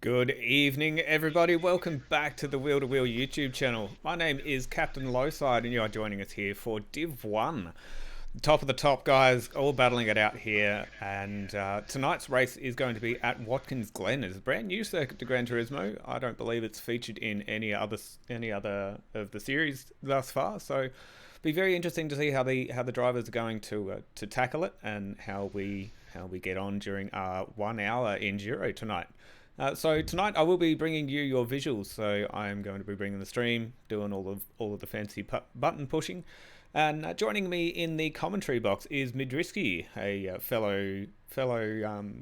Good evening, everybody. Welcome back to the Wheel2Wheel YouTube channel. My name is Captain Lowside, and you are joining us here for Div 1. Top of the top, guys, all battling it out here. And tonight's race is going to be at Watkins Glen. It's a brand new circuit to Gran Turismo. I don't believe it's featured in any other of the series thus far. So, be very interesting to see how the drivers are going to tackle it and how we get on during our 1 hour enduro tonight. So tonight I will be bringing you your visuals. So I am going to be bringing the stream, doing all of the fancy button pushing, and joining me in the commentary box is Midrisky, a fellow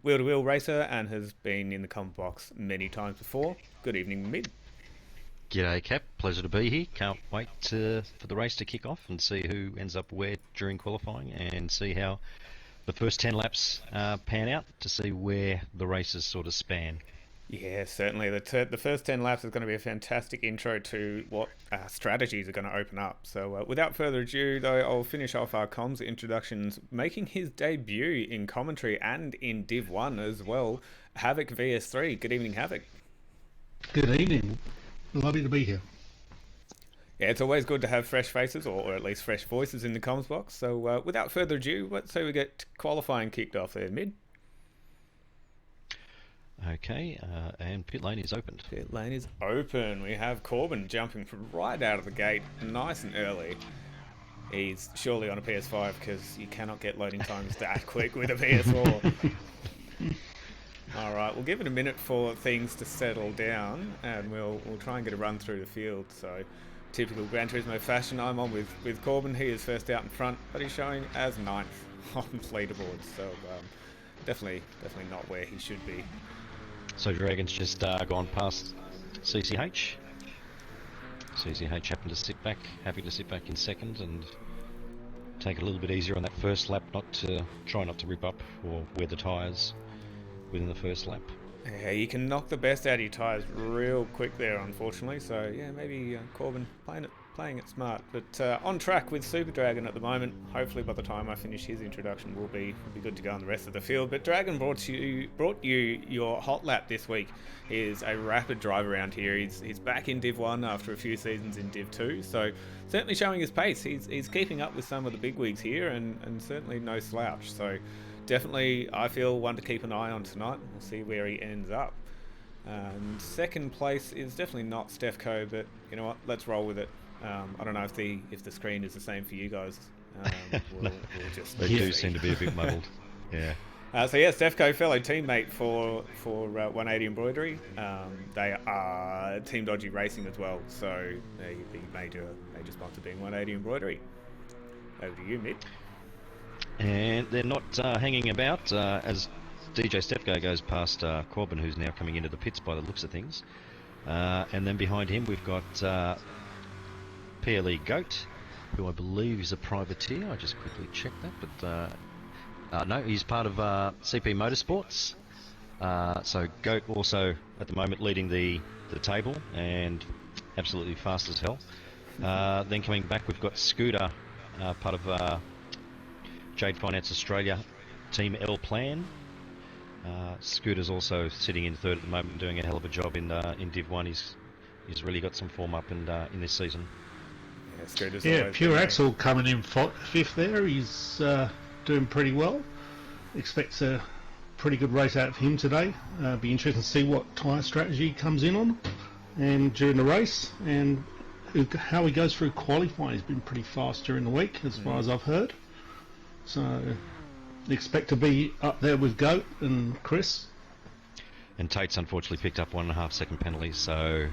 wheel-to-wheel racer, and has been in the comment box many times before. Good evening, Mid. G'day Cap, pleasure to be here. Can't wait for the race to kick off and see who ends up where during qualifying and see how the first 10 laps pan out to see where the races sort of span. Yeah, certainly. The first 10 laps is going to be a fantastic intro to what strategies are going to open up. So without further ado, though, I'll finish off our comms introductions, making his debut in commentary and in Div 1 as well. Havoc VS3. Good evening, Havoc. Good evening. Lovely to be here. Yeah, it's always good to have fresh faces, or at least fresh voices in the comms box. So without further ado, let's say we get qualifying kicked off there, Mid. Okay, and pit lane is opened. Pit lane is open. We have Corbin jumping from right out of the gate, nice and early. He's surely on a PS5 because you cannot get loading times that quick with a PS4. All right, we'll give it a minute for things to settle down, and we'll try and get a run through the field. So, typical Gran Turismo fashion, I'm on with Corbin. He is first out in front, but he's showing as 9th on the leaderboard. So, definitely not where he should be. So Dragon's just gone past CCH. CCH happened to sit back, happy to sit back in second and take it a little bit easier on that first lap, try not to rip up or wear the tyres within the first lap. Yeah, you can knock the best out of your tyres real quick there, unfortunately. So yeah, maybe Corbin playing it smart. But on track with Super Dragon at the moment. Hopefully by the time I finish his introduction, we'll be good to go on the rest of the field. But Dragon brought you your hot lap this week. He is a rapid driver around here. He's back in Div 1 after a few seasons in Div 2. So certainly showing his pace. He's keeping up with some of the bigwigs here and certainly no slouch. So definitely, I feel, one to keep an eye on tonight. We'll see where he ends up. Second place is definitely not Stefco, but you know what? Let's roll with it. I don't know if the screen is the same for you guys. We'll just they do seem to be a bit muddled. Yeah. So yeah, Stefco, fellow teammate for 180 Embroidery. They are Team Dodgy Racing as well, so the major sponsor being 180 Embroidery. Over to you, Mick. And they're not hanging about as DJ Stefko goes past Corbin, who's now coming into the pits by the looks of things. And then behind him we've got PLE Goat, who I believe is a privateer. I just quickly checked that, but no, he's part of CP Motorsports. So Goat also at the moment leading the table and absolutely fast as hell. Then coming back we've got Scooter, part of Jade Finance Australia Team L Plan. Scooter's also sitting in third at the moment, doing a hell of a job in Div 1. He's really got some form up in this season. Yeah, Scooter's Pure Axel coming in fifth there. He's doing pretty well. Expects a pretty good race out of him today. Be interesting to see what tyre strategy comes in on and during the race, and how he goes through qualifying. He's been pretty fast during the week as far as I've heard. So expect to be up there with Goat and Chris. And Tate's unfortunately picked up 1.5 second penalty, so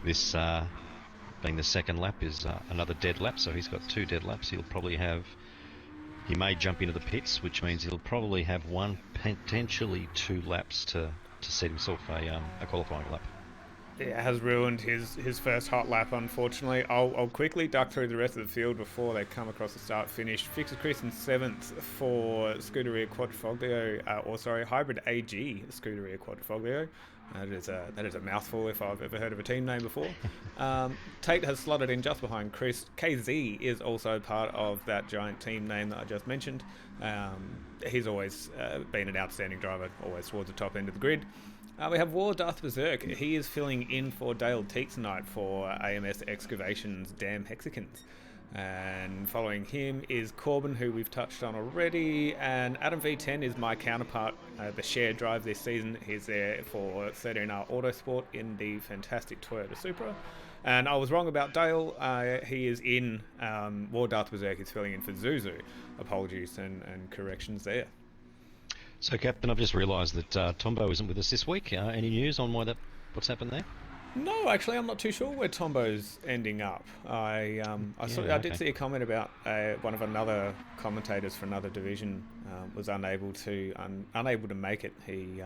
this being the second lap is another dead lap, so he's got 2 dead laps. He may jump into the pits, which means he'll probably have 1, potentially 2 laps to set himself a qualifying lap. It has ruined his first hot lap, unfortunately. I'll quickly duck through the rest of the field before they come across the start finish. Fixer Chris in 7th for Scuderia Quadrifoglio, Hybrid AG Scuderia Quadrifoglio. That is a mouthful if I've ever heard of a team name before. Tate has slotted in just behind Chris. KZ is also part of that giant team name that I just mentioned. He's always been an outstanding driver, always towards the top end of the grid. We have War Darth Berserk. He is filling in for Dale Teeks tonight for AMS Excavations Damn Hexicans. And following him is Corbin, who we've touched on already. And Adam V10 is my counterpart, the shared drive this season. He's there for 13R Autosport in the fantastic Toyota Supra. And I was wrong about Dale. He is in War Darth Berserk. He's filling in for Zuzu. Apologies and corrections there. So, Captain, I've just realised that Tombo isn't with us this week. Any news on what's happened there? No, actually, I'm not too sure where Tombo's ending up. I did see a comment about one of another commentators for another division was unable to make it. He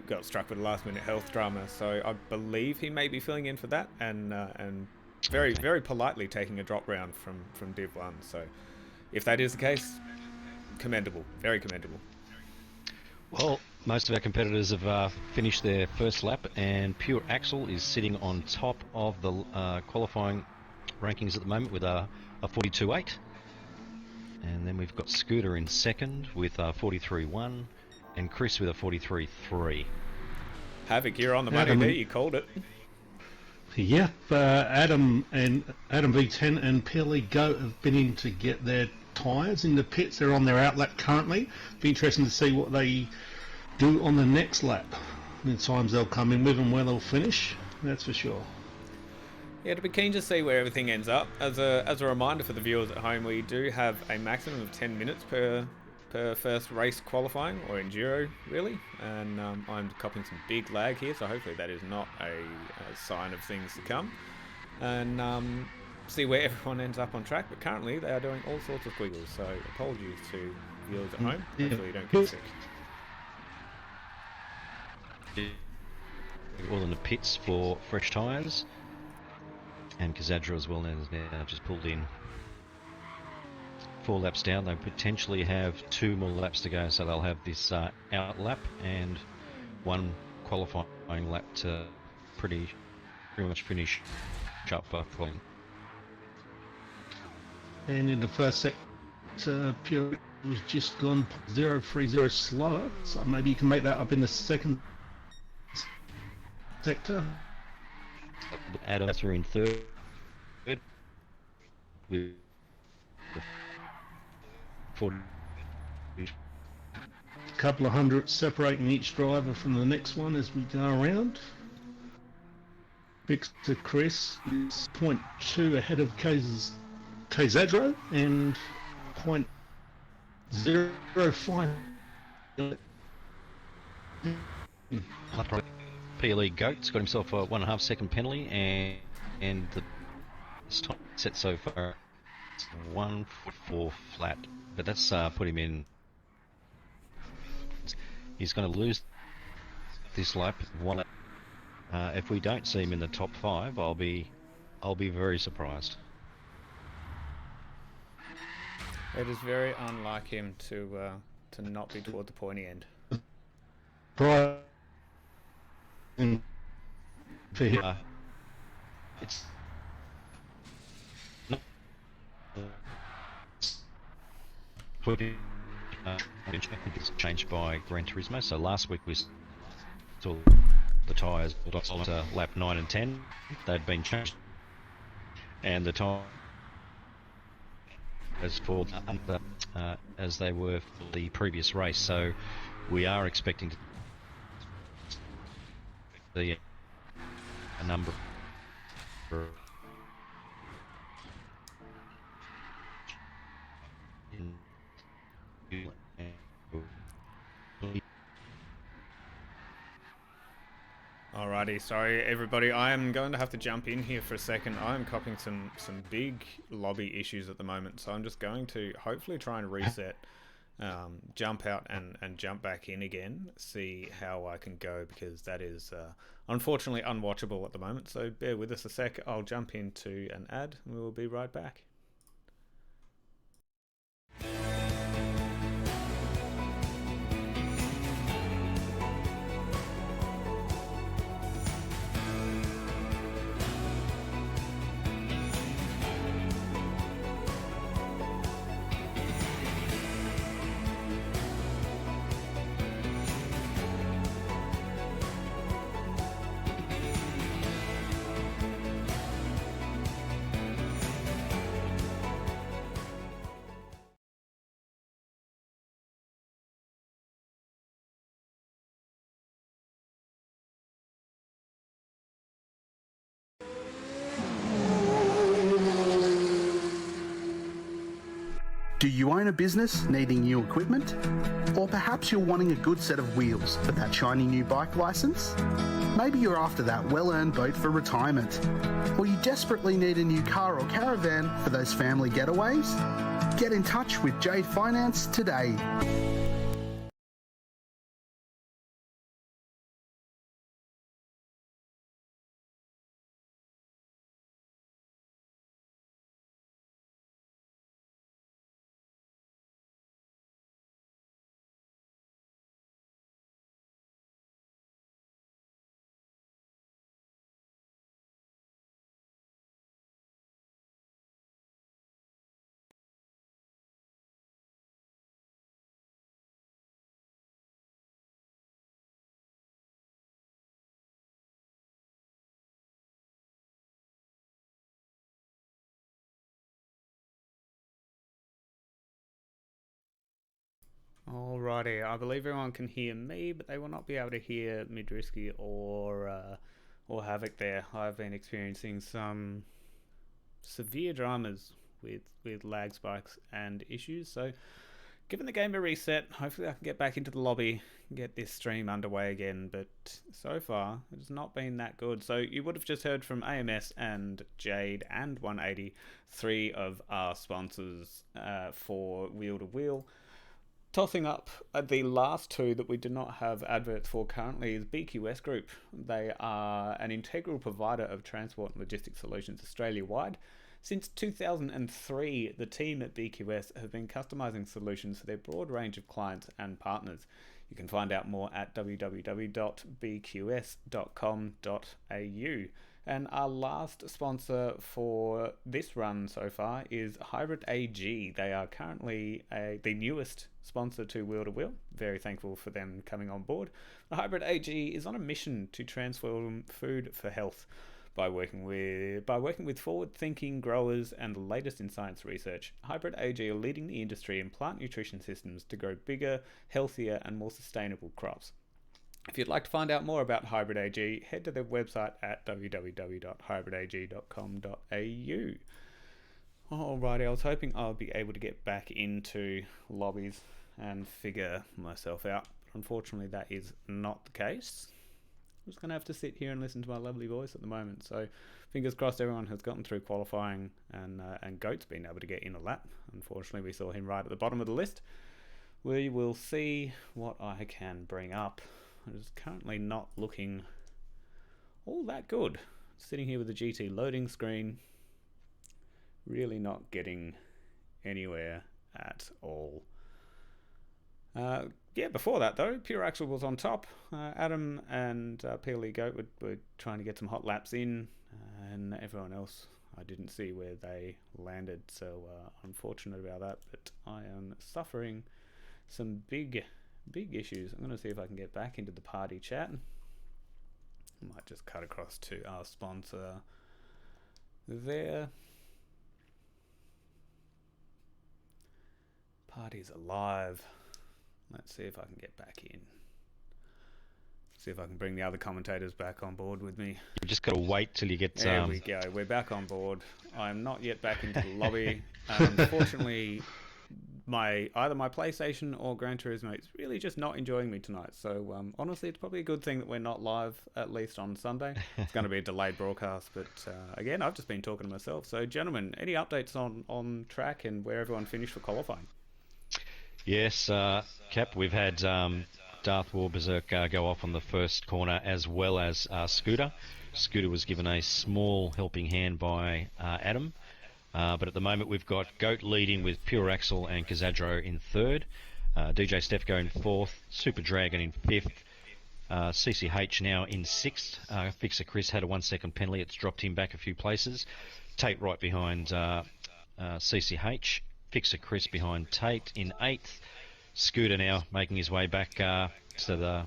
got struck with a last-minute health drama, so I believe he may be filling in for that and very politely taking a drop round from Div 1. So, if that is the case, commendable, very commendable. Well, most of our competitors have finished their first lap, and Pure Axel is sitting on top of the qualifying rankings at the moment with a 42.8. And then we've got Scooter in second with a 43.1, and Chris with a 43.3. Havoc, you're on the money there. You called it. Yep, Adam V10 and Pearly Goat have been in to get their tyres in the pits. They're on their outlap currently. Be interesting to see what they do on the next lap. The times they'll come in with and where they'll finish, that's for sure. Yeah, to be keen to see where everything ends up. As a reminder for the viewers at home, we do have a maximum of 10 minutes per first race qualifying, or enduro really, and I'm copying some big lag here, so hopefully that is not a sign of things to come. And see where everyone ends up on track, but currently they are doing all sorts of squiggles, so apologies to viewers at home. Hopefully you don't get sick. All in the pits for fresh tyres, and Kazadra as well is now just pulled in. 4 laps down. They potentially have 2 more laps to go, so they'll have this out lap and 1 qualifying lap to pretty much finish up qualifying. And in the first sector, Pure was just gone 0.030 slower, so maybe you can make that up in the second sector. Adams are in third. With 40. A couple of hundred separating each driver from the next one as we go around. Victor Chris is 0.2 ahead of Kazadro and 0.05. PLE Goat's got himself a 1.5 second penalty, and the time set so far is 1.4 flat, but that's put him in. He's going to lose this lap. If we don't see him in the top 5, I'll be very surprised. It is very unlike him to not be toward the pointy end. Right. It's it's changed by Gran Turismo. So last week we saw the tyres to lap 9 and 10. They'd been changed, and the tyre as for as they were for the previous race. So we are expecting to see a number of Alrighty, sorry everybody, I am going to have to jump in here for a second. I'm copying some big lobby issues at the moment, so I'm just going to hopefully try and reset, jump out and jump back in again, see how I can go, because that is unfortunately unwatchable at the moment. So bear with us a sec, I'll jump into an ad and we'll be right back. Do you own a business needing new equipment? Or perhaps you're wanting a good set of wheels for that shiny new bike licence? Maybe you're after that well-earned boat for retirement. Or you desperately need a new car or caravan for those family getaways? Get in touch with Jade Finance today. Alrighty, I believe everyone can hear me, but they will not be able to hear Midrisky or Havoc there. I've been experiencing some severe dramas with lag spikes and issues, so giving the game a reset. Hopefully I can get back into the lobby and get this stream underway again, but so far it has not been that good. So you would have just heard from AMS and Jade and 180, three of our sponsors for Wheel to Wheel. Tossing up the last two that we do not have adverts for currently is BQS Group. They are an integral provider of transport and logistics solutions Australia-wide. Since 2003, the team at BQS have been customizing solutions for their broad range of clients and partners. You can find out more at www.bqs.com.au. And our last sponsor for this run so far is Hybrid AG. They are currently the newest sponsor to Wheel to Wheel. Very thankful for them coming on board. The Hybrid AG is on a mission to transform food for health by working with forward-thinking growers and the latest in science research. Hybrid AG are leading the industry in plant nutrition systems to grow bigger, healthier, and more sustainable crops. If you'd like to find out more about Hybrid AG, head to their website at www.hybridag.com.au. Alrighty, I was hoping I'll be able to get back into lobbies and figure myself out. Unfortunately, that is not the case. I'm just going to have to sit here and listen to my lovely voice at the moment. So fingers crossed everyone has gotten through qualifying and Goat's been able to get in a lap. Unfortunately, we saw him right at the bottom of the list. We will see what I can bring up. It's currently not looking all that good. Sitting here with the GT loading screen, really not getting anywhere at all. Yeah, before that though, Pure Axle was on top. Adam and PLE Goat were trying to get some hot laps in, and everyone else, I didn't see where they landed, so unfortunate about that, but I am suffering some big issues. I'm going to see if I can get back into the party chat. Might just cut across to our sponsor there. Party's alive. Let's see if I can get back in. See if I can bring the other commentators back on board with me. You've just got to wait till you get... There we go. We're back on board. I'm not yet back into the lobby. Unfortunately, either my PlayStation or Gran Turismo is really just not enjoying me tonight. So honestly, it's probably a good thing that we're not live, at least on Sunday. It's going to be a delayed broadcast, but again, I've just been talking to myself. So gentlemen, any updates on track and where everyone finished for qualifying? Yes, Cap, we've had Darth War Berserk go off on the first corner, as well as Scooter. Scooter was given a small helping hand by Adam. But at the moment we've got Goat leading with Pure Axle and Kazadro in third, DJ Stefko in fourth, Super Dragon in fifth, CCH now in sixth. Fixer Chris had a 1 second penalty, it's dropped him back a few places. Tate right behind CCH, Fixer Chris behind Tate in eighth. Scooter now making his way back to the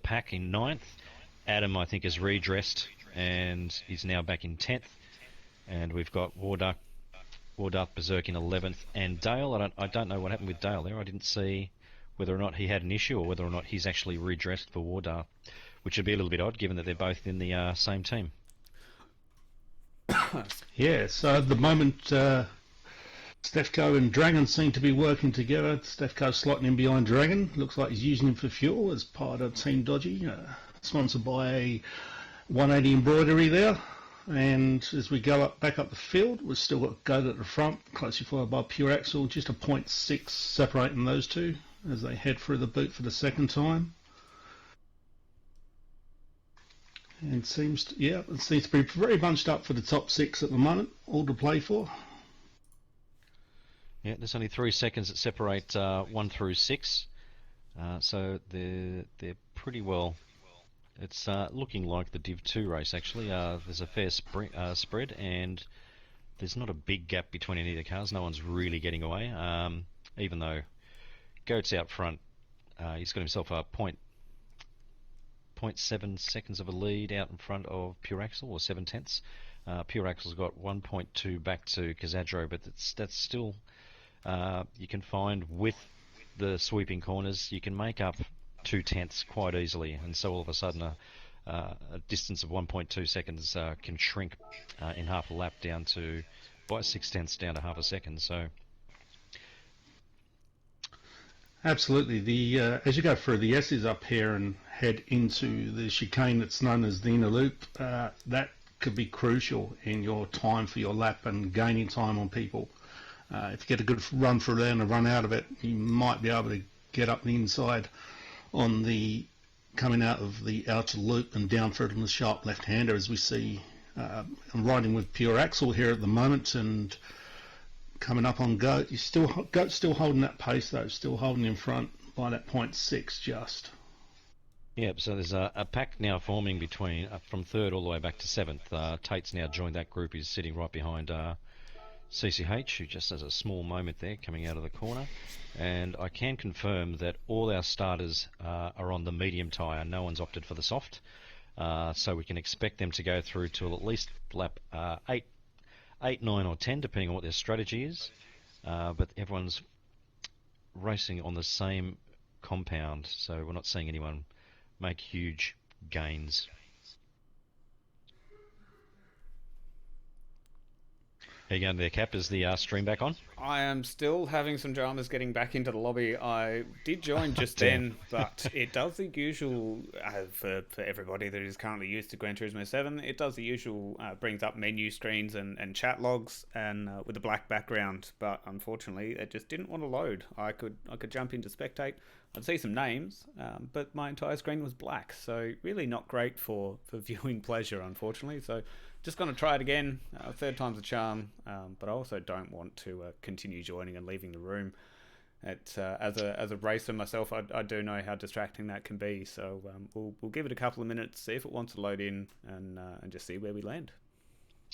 pack in ninth. Adam, I think, is redressed and is now back in 10th. And we've got Wardarth Berserk in 11th, and Dale. I don't know what happened with Dale there. I didn't see whether or not he had an issue or whether or not he's actually redressed for Wardarth, which would be a little bit odd given that they're both in the same team. Yeah, so at the moment Stefko and Dragon seem to be working together. Stefko slotting in behind Dragon. Looks like he's using him for fuel as part of Team Dodgy, sponsored by a 180 embroidery there. And as we go back up the field, we've still got Goat at the front, closely followed by Pure Axle, just a 0.6 separating those two as they head through the boot for the second time. And it seems to be very bunched up for the top 6 at the moment, all to play for. Yeah, there's only 3 seconds that separate 1 through 6, so they're pretty well. It's looking like the Div 2 race actually. There's a fair spread, and there's not a big gap between any of the cars. No one's really getting away, even though Goat's out front. He's got himself a 0.7 seconds of a lead out in front of Pure Axle, or 7/10. Pure Axle's got 1.2 back to Casadro, but that's still, you can find with the sweeping corners, you can make up 2/10 quite easily, and so all of a sudden a distance of 1.2 seconds can shrink in half a lap down to, by 6/10 down to half a second. So absolutely. The as you go through the S's up here and head into the chicane that's known as the inner loop, that could be crucial in your time for your lap and gaining time on people. If you get a good run through there and a run out of it, you might be able to get up the inside on the coming out of the outer loop and down through on the sharp left-hander, as we see. I'm riding with Pure Axle here at the moment, and coming up on Goat. Goat's still holding that pace though, still holding in front by that 0.6 just. yeah, so there's a pack now forming between from 3rd all the way back to 7th. Tate's now joined that group. He's sitting right behind CCH, who just has a small moment there coming out of the corner. And I can confirm that all our starters are on the medium tyre. No one's opted for the soft, so we can expect them to go through till at least lap 8, 9 or 10, depending on what their strategy is. But everyone's racing on the same compound, so we're not seeing anyone make huge gains. How you going there, Cap? Is the stream back on? I am still having some dramas getting back into the lobby. I did join just then, but it does the usual, for everybody that is currently used to Gran Turismo 7, it does the usual, brings up menu screens and chat logs and with a black background, but unfortunately it just didn't want to load. I could jump into spectate, I'd see some names, but my entire screen was black, so really not great for viewing pleasure, unfortunately. So just going to try it again. 3rd time's a charm, but I also don't want to continue joining and leaving the room. As a racer myself, I do know how distracting that can be. So we'll give it a couple of minutes, see if it wants to load in, and just see where we land.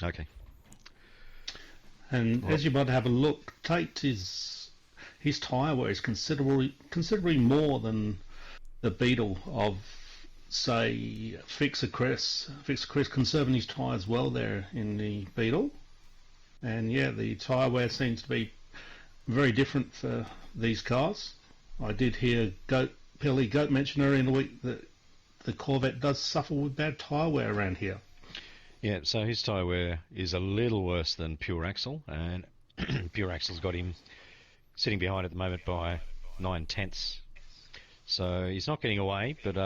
Okay. And as you might have a look, Tate his tyre wear is considerably more than the Beetle of, say, Fixer Chris conserving his tyres well there in the Beetle. And yeah, the tyre wear seems to be very different for these cars. I did hear Goat mention earlier in the week that the Corvette does suffer with bad tyre wear around here. Yeah, so his tyre wear is a little worse than Pure Axle, and Pure Axle's got him sitting behind at the moment by 9/10. So he's not getting away, but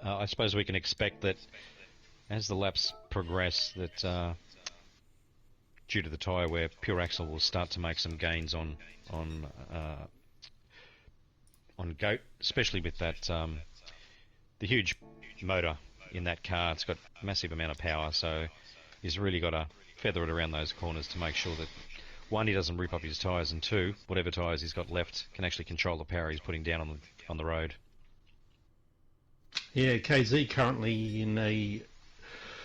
I suppose we can expect that as the laps progress, that due to the tyre wear, Pure Axle will start to make some gains on Goat, especially with that the huge motor in that car. It's got a massive amount of power, so he's really got to feather it around those corners to make sure that, one, he doesn't rip up his tyres, and two, whatever tyres he's got left can actually control the power he's putting down on the road. Yeah, KZ currently in a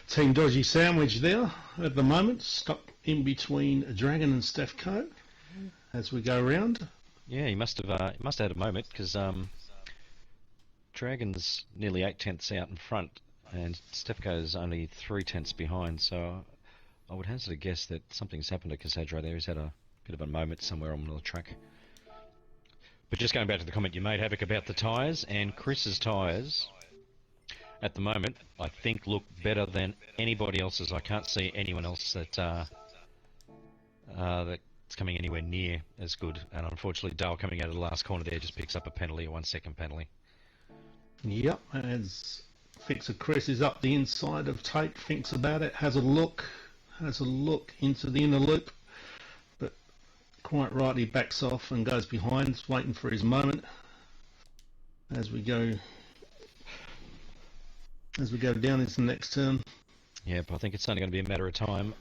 Team Dodgy sandwich there at the moment, stuck in between Dragon and Stefko as we go around. Yeah, he must have had a moment, because Dragon's nearly 8/10 out in front, and Stefko's only 3/10 behind. So I would hazard a guess that something's happened to Casadro there. He's had a bit of a moment somewhere on the track. But just going back to the comment you made, Havoc, about the tyres, and Chris's tyres at the moment, I think, look better than anybody else's. I can't see anyone else that it's coming anywhere near as good. And unfortunately, Dale coming out of the last corner there just picks up a penalty, a 1 second penalty. Yep, as Fixer Chris is up the inside of Tate, thinks about it, has a look into the inner loop, but quite rightly backs off and goes behind, waiting for his moment. As we go down into the next turn. Yep, I think it's only going to be a matter of time.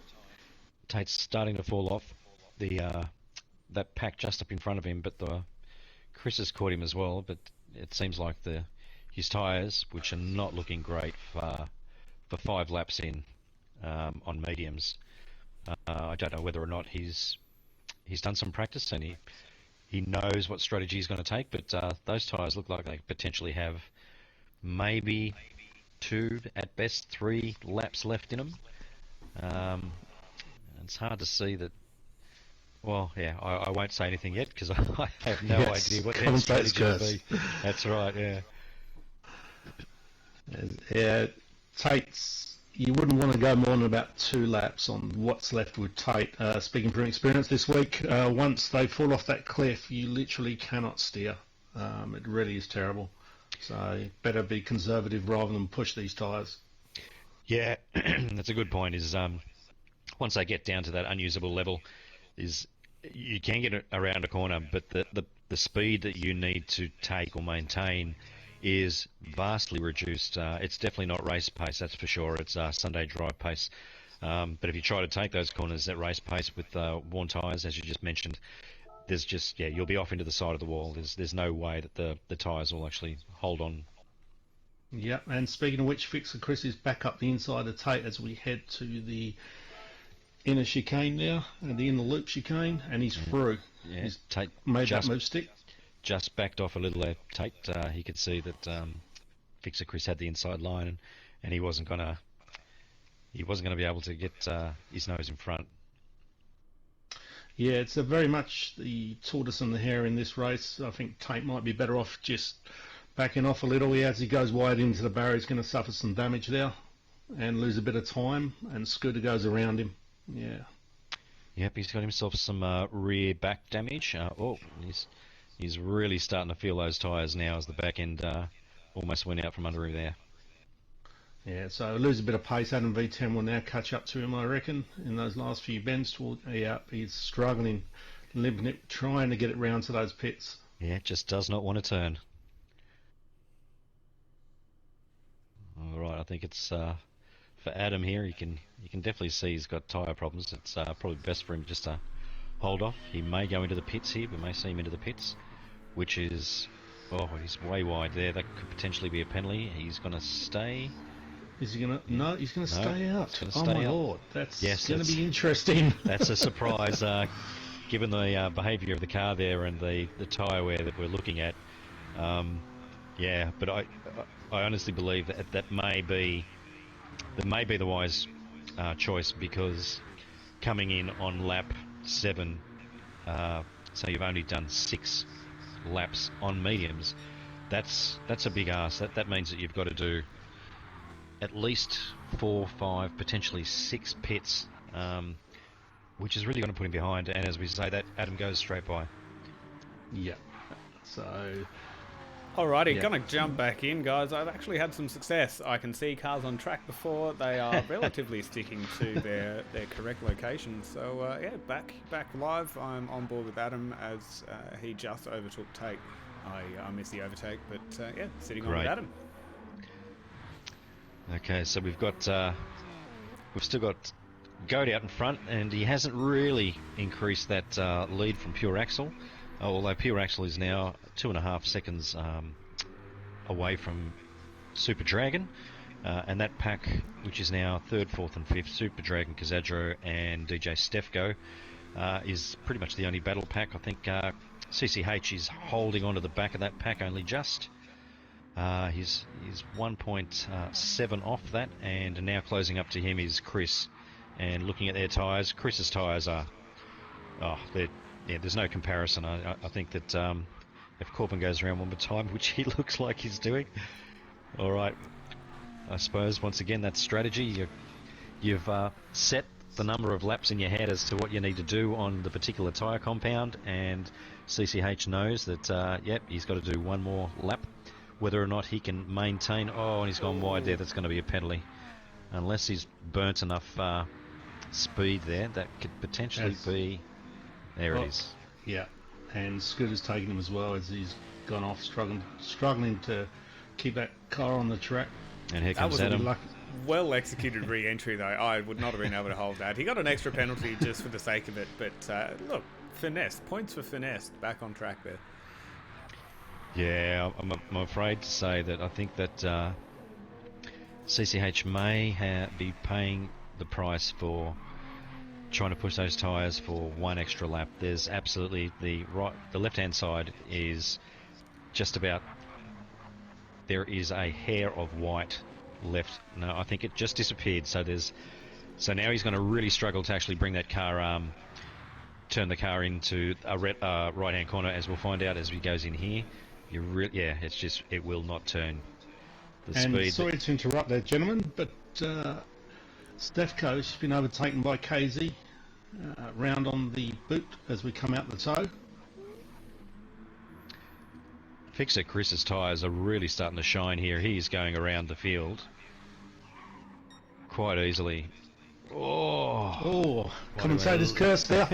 Tate's starting to fall off that pack just up in front of him, but Chris has caught him as well. But it seems like his tyres, which are not looking great for 5 laps in on mediums. I don't know whether or not he's done some practice and he knows what strategy he's going to take, but those tyres look like they potentially have maybe 2, at best 3 laps left in them. It's hard to see that. Well, yeah, I won't say anything yet because I have no idea what their strategy will be. That's right, yeah. Yeah, Tate's. You wouldn't want to go more than about 2 laps on what's left with Tate. Speaking from experience this week, once they fall off that cliff, you literally cannot steer. It really is terrible. So better be conservative rather than push these tyres. Yeah, that's a good point. Is once they get down to that unusable level, is you can get around a corner, but the speed that you need to take or maintain is vastly reduced. It's definitely not race pace, that's for sure. It's Sunday drive pace. But if you try to take those corners at race pace with worn tyres, as you just mentioned, there's just, you'll be off into the side of the wall. There's no way that the tyres will actually hold on. Yep, and speaking of which, Fixer Chris is back up the inside of Tate as we head to the inner chicane now, the inner loop chicane, and he's through. Yeah, he's Tate made that move stick. Just backed off a little there, Tate. He could see that Fixer Chris had the inside line, and he wasn't gonna be able to get his nose in front. Yeah, it's very much the tortoise and the hare in this race. I think Tate might be better off just backing off a little. As he goes wide into the barrier, he's going to suffer some damage there and lose a bit of time, and Scooter goes around him. Yeah. Yep, he's got himself some rear back damage. He's really starting to feel those tyres now as the back end almost went out from under him there. Yeah, so lose a bit of pace. Adam V10 will now catch up to him, I reckon, in those last few bends. He's struggling, limping it, trying to get it round to those pits. Yeah, just does not want to turn. All right, I think it's for Adam here. You can definitely see he's got tyre problems. It's probably best for him just to hold off. He may go into the pits here. We may see him into the pits, which is, he's way wide there. That could potentially be a penalty. He's going to stay. Is he going to? No, he's going to stay out. Oh my lord, that's going to be interesting. That's a surprise, given the behaviour of the car there and the tyre wear that we're looking at. But I honestly believe that may be the wise choice, because coming in on lap 7, so you've only done 6 laps on mediums. That's a big ask. That means that you've got to do at least 4, 5, potentially 6 pits, which is really going to put him behind. And as we say, that Adam goes straight by. Yeah. So. Alrighty, gonna jump back in, guys. I've actually had some success. I can see cars on track before. They are relatively sticking to their correct location. So back live. I'm on board with Adam as he just overtook Tate. I missed the overtake, but sitting on with Adam. Okay, so we've still got Goat out in front, and he hasn't really increased that lead from Pure Axle, although Pure Axle is now 2.5 seconds away from Super Dragon, and that pack, which is now 3rd, 4th and 5th, Super Dragon, Kazadro and DJ Stefko, is pretty much the only battle pack. I think CCH is holding onto the back of that pack only just. He's 1.7 off that, and now closing up to him is Chris. And looking at their tyres, Chris's tyres are, there's no comparison. I think that if Corbin goes around one more time, which he looks like he's doing, all right, I suppose once again that's strategy. You've set the number of laps in your head as to what you need to do on the particular tyre compound, and CCH knows that, yep, he's got to do one more lap. Whether or not he can maintain... Oh, and he's gone wide there. That's going to be a penalty. Unless he's burnt enough speed there, that could potentially be... There it is. Yeah, and Scooter's taken him as well as he's gone off, struggling to keep that car on the track. And here comes Adam. Well executed re-entry though. I would not have been able to hold that. He got an extra penalty just for the sake of it, but look, finesse, points for finesse, back on track there. Yeah, I'm afraid to say that I think that CCH may be paying the price for trying to push those tyres for one extra lap. There's absolutely the left-hand side is just about... There is a hair of white left. No, I think it just disappeared. So now he's going to really struggle to actually bring that car, turn the car into a right-hand corner, as we'll find out as he goes in here. It will not turn the speed. Sorry to interrupt there, gentlemen, but Stefko's been overtaken by KZ round on the boot as we come out the toe. Fixer Chris's tyres are really starting to shine here. He's going around the field quite easily. Oh, commentator's curse there.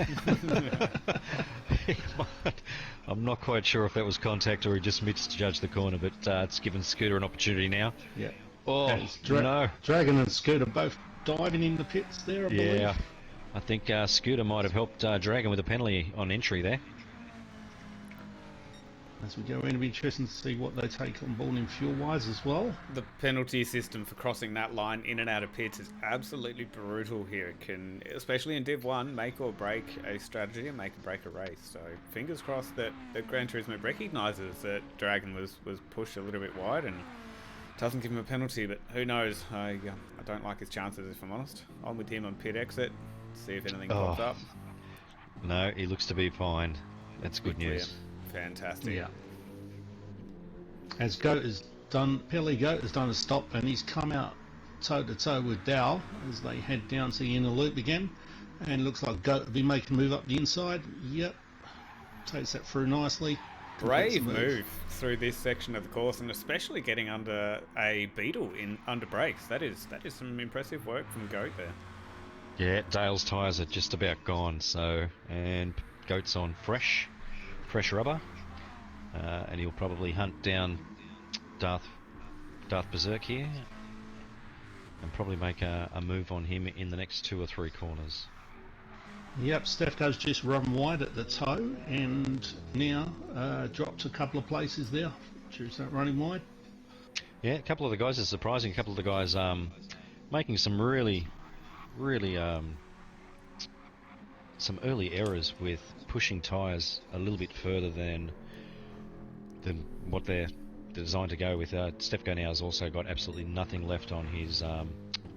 I'm not quite sure if that was contact or he just misjudged the corner, but it's given Scooter an opportunity now. Yeah. Oh, no. Dragon and Scooter both diving in the pits there, I believe. Yeah. I think Scooter might have helped Dragon with a penalty on entry there. As we go in, it'll be interesting to see what they take on board in fuel-wise as well. The penalty system for crossing that line in and out of pits is absolutely brutal here. It can, especially in Div 1, make or break a strategy and make or break a race. So fingers crossed that Gran Turismo recognises that Dragon was pushed a little bit wide and doesn't give him a penalty, but who knows. I don't like his chances, if I'm honest. I'm with him on pit exit, see if anything pops up. No, he looks to be fine. That's good news. Fantastic. Yeah. As Goat has done, Pelly Goat has done a stop and he's come out toe to toe with Dow as they head down to the inner loop again. And looks like Goat will be making a move up the inside. Yep. Takes that through nicely. Brave move through this section of the course, and especially getting under a Beetle under brakes. That is some impressive work from Goat there. Yeah, Dale's tyres are just about gone, and Goat's on fresh rubber, and he'll probably hunt down Darth Berserk here and probably make a move on him in the next 2 or 3 corners. Yep, Stefko's just run wide at the toe and now dropped a couple of places there. Choose that running wide. Yeah, a couple of the guys are surprising. A couple of the guys making some really some early errors with pushing tyres a little bit further than what they're designed to go with. Stefko now has also got absolutely nothing left on his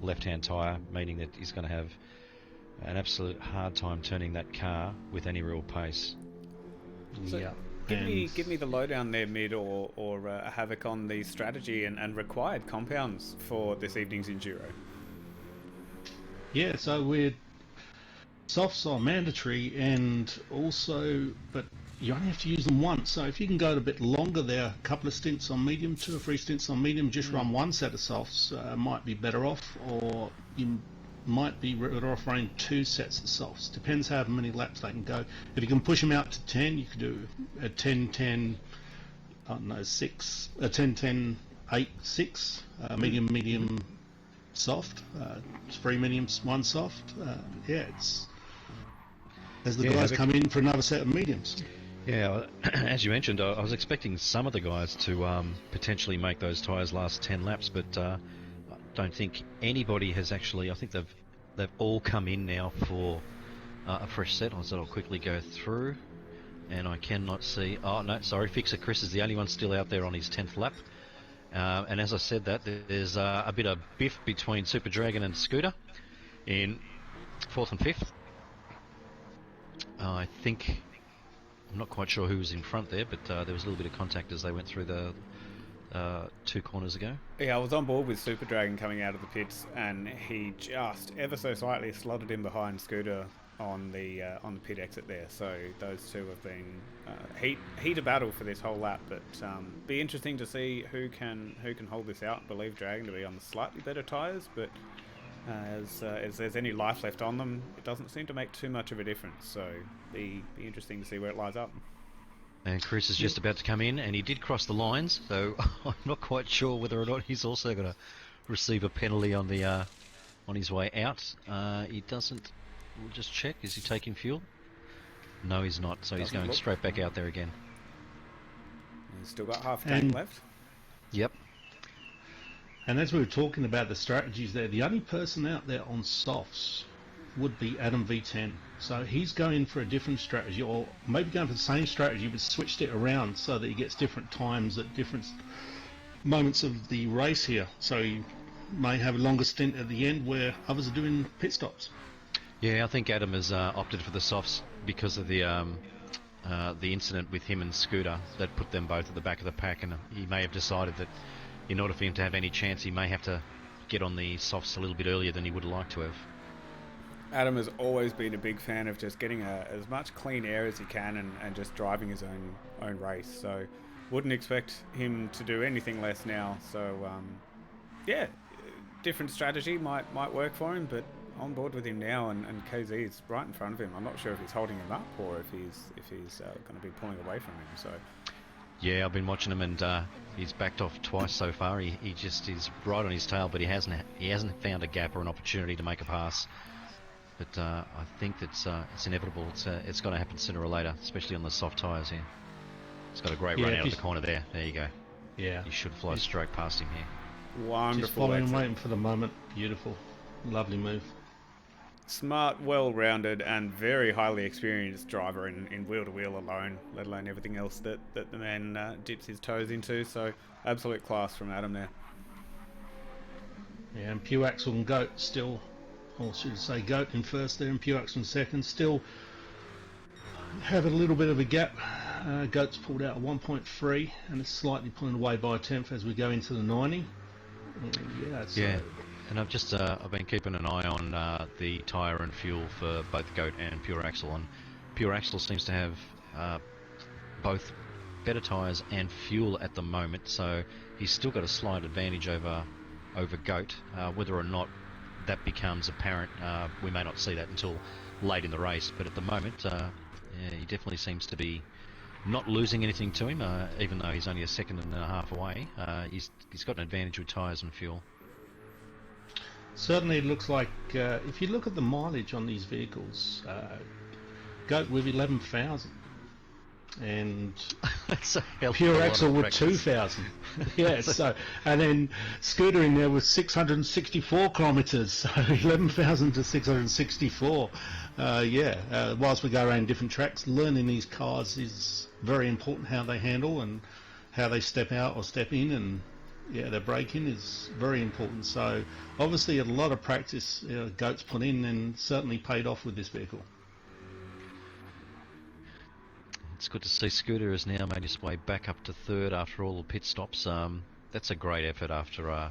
left-hand tyre, meaning that he's going to have an absolute hard time turning that car with any real pace. So Yeah. give me the lowdown there, Mid, or a Havoc on the strategy and required compounds for this evening's Enduro. Yeah, so we're softs are mandatory, and also, but you only have to use them once. So if you can go a bit longer there, a couple of stints on medium, 2 or 3 stints on medium, just run one set of softs, might be better off, or you might be better off running 2 sets of softs. Depends how many laps they can go. If you can push them out to 10, you could do a 10-10, I don't know, 6, a 10-10, 8, 6, medium, soft, 3 mediums, 1 soft. It's as the guys come in for another set of mediums. Yeah, as you mentioned, I was expecting some of the guys to potentially make those tyres last 10 laps, but I don't think anybody has actually. I think they've all come in now for a fresh set. I'll quickly go through, and I cannot see. Oh no, sorry, Fixer Chris is the only one still out there on his 10th lap. And as I said that, there's a bit of biff between Super Dragon and Scooter in 4th and 5th. I think, I'm not quite sure who was in front there, but there was a little bit of contact as they went through the 2 corners ago. Yeah, I was on board with Super Dragon coming out of the pits, and he just ever so slightly slotted in behind Scooter on the pit exit there. So those two have been heat of battle for this whole lap. But be interesting to see who can hold this out. I believe Dragon to be on the slightly better tyres, but as there's any life left on them, it doesn't seem to make too much of a difference. So be interesting to see where it lies up. And Chris is just about to come in, and he did cross the lines, so I'm not quite sure whether or not he's also going to receive a penalty on the on his way out. He doesn't. We'll just check. Is he taking fuel? No, he's not. So he's going straight back out there again. He's still got half a tank left. Yep. And as we were talking about the strategies there, the only person out there on softs would be Adam V10. So he's going for a different strategy, or maybe going for the same strategy but switched it around so that he gets different times at different moments of the race here. So he may have a longer stint at the end where others are doing pit stops. Yeah, I think Adam has opted for the softs because of the incident with him and Scooter that put them both at the back of the pack, and he may have decided that in order for him to have any chance, he may have to get on the softs a little bit earlier than he would like to have. Adam has always been a big fan of just getting as much clean air as he can and just driving his own race. So wouldn't expect him to do anything less now. So yeah, different strategy might work for him, but on board with him now, and KZ is right in front of him. I'm not sure if he's holding him up or if he's going to be pulling away from him. So yeah, I've been watching him, and he's backed off twice so far. He just is right on his tail, but he hasn't found a gap or an opportunity to make a pass. But I think that it's inevitable. It's going to happen sooner or later, especially on the soft tyres here. He's got a great run out of the corner there. There you go. Yeah. He should fly straight past him here. Wonderful. Just following and waiting for the moment. Beautiful. Lovely move. Smart, well-rounded, and very highly experienced driver in wheel-to-wheel alone, let alone everything else that the man dips his toes into. So absolute class from Adam there. Yeah, and Pew Axel and Goat still, or should I say Goat in first there and Pew Axel in second, still have a little bit of a gap. Goat's pulled out a 1.3 and it's slightly pulling away by a tenth as we go into the 90. Yeah. And I've been keeping an eye on the tyre and fuel for both Goat and Pure Axle, and Pure Axle seems to have both better tyres and fuel at the moment, so he's still got a slight advantage over Goat. Whether or not that becomes apparent, we may not see that until late in the race, but at the moment he definitely seems to be not losing anything to him, even though he's only a second and a half away. He's got an advantage with tyres and fuel. Certainly it looks like, if you look at the mileage on these vehicles, Goat with 11,000 and Pure Axle with 2,000. Yeah, so, and then Scooter in there with 664 kilometres, so 11,000 to 664. Whilst we go around different tracks, learning these cars is very important, how they handle and how they step out or step in, and their braking is very important. So obviously a lot of practice Goat's put in and certainly paid off with this vehicle. It's good to see Scooter has now made his way back up to third after all the pit stops. That's a great effort after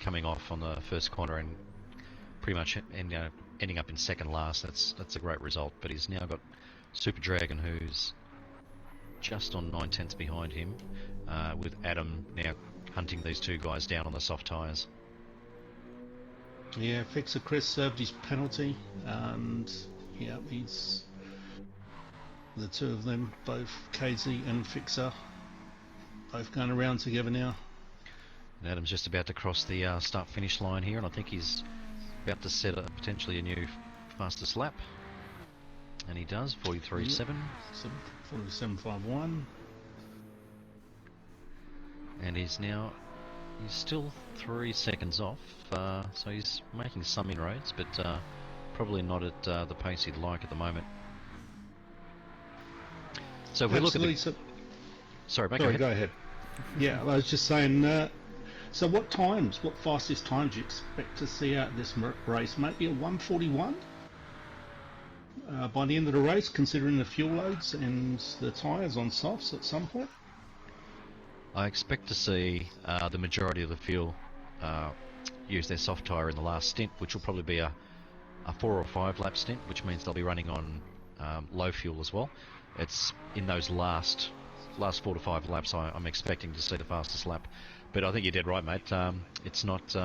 coming off on the first corner and pretty much ending up in second last. That's a great result. But he's now got Super Dragon, who's just on 9/10 behind him, with Adam now hunting these two guys down on the soft tyres. Yeah, Fixer Chris served his penalty, and he's the two of them, both KZ and Fixer, both going around together now. And Adam's just about to cross the start-finish line here, and I think he's about to set potentially a new fastest lap. And he does, 43.7. 47.51. And he's still 3 seconds off, so he's making some inroads, but probably not at the pace he'd like at the moment. So if we look at the... Sorry, mate, go ahead. Yeah, I was just saying, so what fastest times do you expect to see out this race? Maybe a 1:41 by the end of the race, considering the fuel loads and the tyres on softs at some point? I expect to see the majority of the field use their soft tyre in the last stint, which will probably be a 4 or 5 lap stint, which means they'll be running on low fuel as well. It's in those last 4 to 5 laps I'm expecting to see the fastest lap. But I think you're dead right, mate. It's not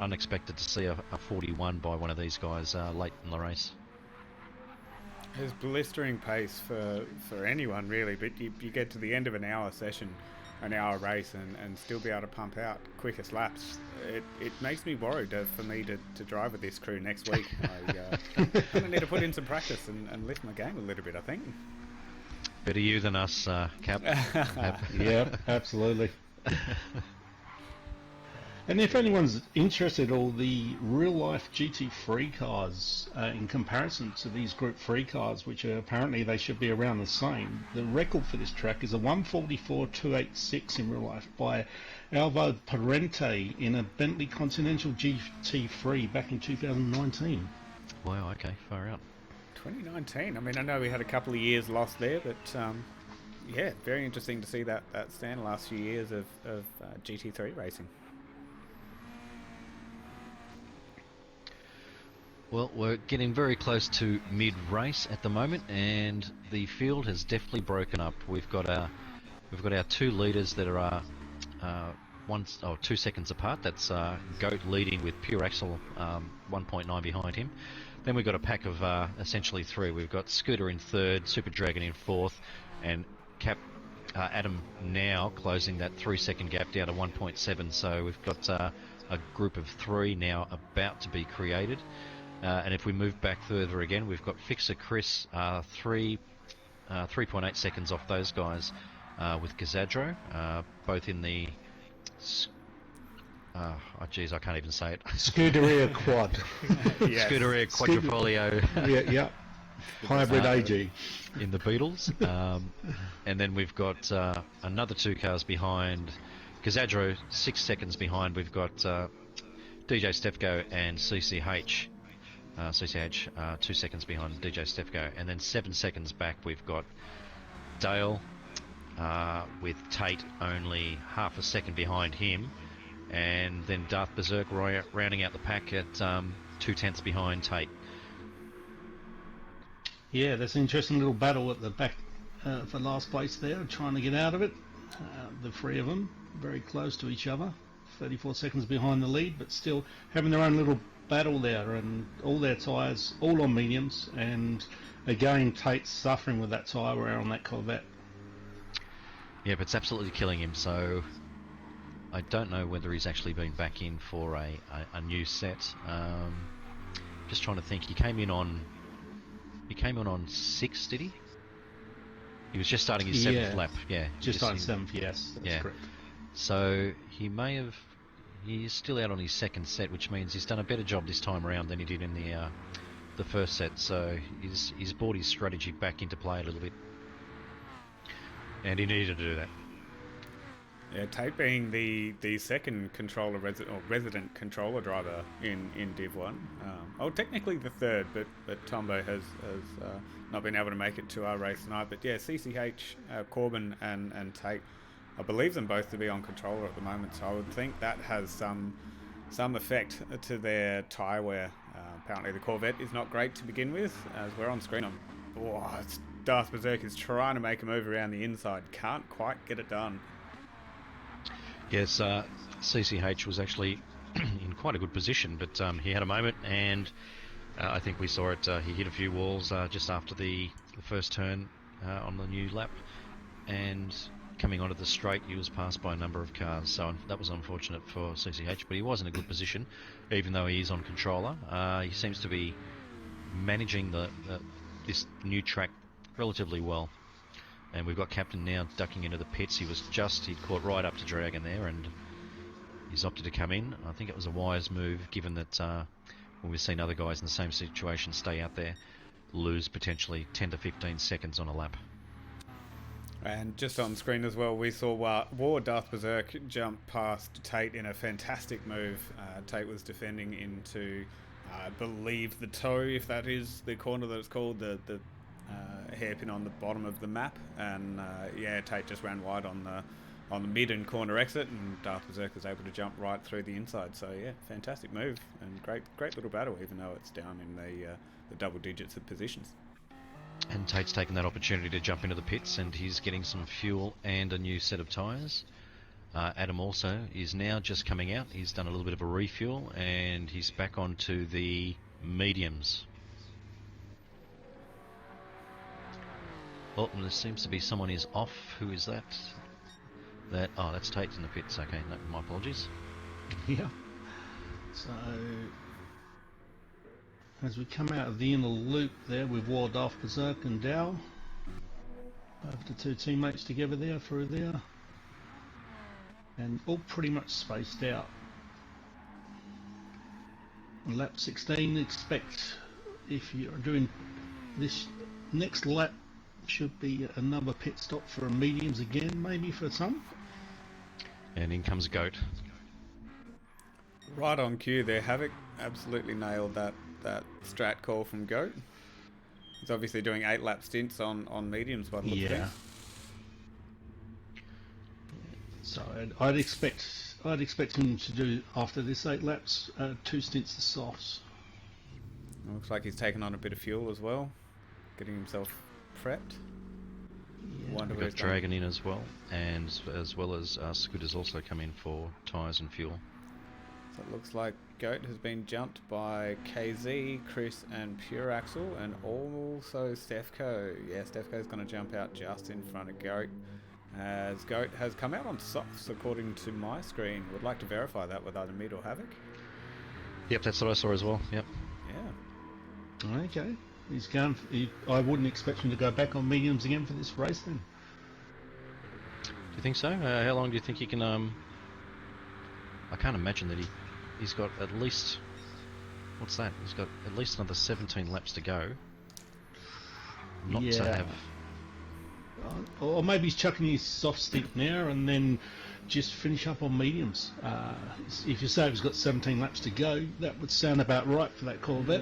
unexpected to see a 41 by one of these guys late in the race. It's blistering pace for anyone really, but you get to the end of an hour session, an hour race, and still be able to pump out quickest laps. It makes me worried for me to drive with this crew next week. I'm going to need to put in some practice and lift my game a little bit, I think. Better you than us, Cap. Yeah, absolutely. And if anyone's interested, all the real-life GT3 cars, in comparison to these Group 3 cars, which are apparently they should be around the same, the record for this track is a 1:44.286 in real life by Alvaro Parente in a Bentley Continental GT3 back in 2019. Wow, okay, far out. 2019. I mean, I know we had a couple of years lost there, but yeah, very interesting to see that stand the last few years of GT3 racing. Well, we're getting very close to mid-race at the moment, and the field has definitely broken up. We've got our 2 leaders that are 2 seconds apart. That's Goat leading with Pure Axle 1.9 behind him. Then we've got a pack of essentially 3. We've got Scooter in 3rd, Super Dragon in 4th, and Adam now closing that 3-second gap down to 1.7. So we've got a group of 3 now about to be created. And if we move back further again, we've got Fixer Chris 3.8 seconds off those guys with Gazadro, both in the I can't even say it. Scuderia Quad. Yes. Scuderia Quadrifoglio. Yeah. Hybrid AG. In the Beatles. And then we've got another 2 cars behind Gazadro, 6 seconds behind. We've got DJ Stefko and CCH. CCH 2 seconds behind DJ Stefko, and then 7 seconds back we've got Dale with Tate only half a second behind him, and then Darth Berserk rounding out the pack at 2/10 behind Tate. Yeah, there's an interesting little battle at the back for last place there, trying to get out of it. The 3 of them very close to each other, 34 seconds behind the lead, but still having their own little battle there, and all their tyres all on mediums, and again Tate's suffering with that tyre wear on that Corvette. Yeah, but it's absolutely killing him, so I don't know whether he's actually been back in for a new set. Just trying to think. He came in on 6, did he? He was just starting his 7th lap. Yeah, just starting 7th. Yes, that's correct. So he may have. He's still out on his 2nd set, which means he's done a better job this time around than he did in the first set. So he's brought his strategy back into play a little bit, and he needed to do that. Yeah, Tate being the second controller resident controller driver in Div 1. Technically the 3rd, but Tombo has not been able to make it to our race tonight. But yeah, CCH, Corbin and Tate, I believe them both to be on controller at the moment, so I would think that has some effect to their tyre wear. Apparently the Corvette is not great to begin with, as we're on screen. Darth Berserk is trying to make a move around the inside, can't quite get it done. Yes, CCH was actually in quite a good position, but he had a moment, and I think we saw it. He hit a few walls just after the first turn on the new lap, and coming onto the straight, he was passed by a number of cars, so that was unfortunate for CCH, but he was in a good position, even though he is on controller. He seems to be managing this new track relatively well. And we've got Captain now ducking into the pits. He'd caught right up to Dragon there, and he's opted to come in. I think it was a wise move, given that when we've seen other guys in the same situation stay out there, lose potentially 10 to 15 seconds on a lap. And just on screen as well, we saw Darth Berserk jump past Tate in a fantastic move. Tate was defending into, I believe, the toe, if that is the corner that it's called, the hairpin on the bottom of the map, and yeah, Tate just ran wide on the mid and corner exit, and Darth Berserk was able to jump right through the inside. So yeah, fantastic move and great little battle, even though it's down in the double digits of positions. And Tate's taken that opportunity to jump into the pits, and he's getting some fuel and a new set of tyres. Adam also is now just coming out. He's done a little bit of a refuel, and he's back onto the mediums. Oh, and there seems to be someone is off. Who is that? Oh, that's Tate in the pits. Okay, no, my apologies. Yeah. So, as we come out of the inner loop there, we've walled off Berserk and Dow. Both the two teammates together there, through there. And all pretty much spaced out. On lap 16, expect, if you're doing this next lap, should be another pit stop for mediums again, maybe for some. And in comes Goat. Right on cue there, Havoc absolutely nailed that strat call from Goat. He's obviously doing 8 lap stints on mediums by the look of things. So I'd expect him to do, after this 8 laps, 2 stints of softs. Looks like he's taken on a bit of fuel as well, getting himself prepped. Yeah. We've got Dragon in as well, and as well as Scooter's also come in for tyres and fuel. So it looks like Goat has been jumped by KZ, Chris and Pure Axel, and also Stefco. Yeah, Stefco's going to jump out just in front of Goat, as Goat has come out on softs according to my screen. Would like to verify that with either Mid or Havoc. Yep, that's what I saw as well. Yep. Yeah. Okay. He's going. I wouldn't expect him to go back on mediums again for this race then. Do you think so? How long do you think he can? I can't imagine that he's got at least. What's that? He's got at least another 17 laps to go. Not to have. Or maybe he's chucking his soft stick now and then just finish up on mediums. If you say he's got 17 laps to go, that would sound about right for that Corvette.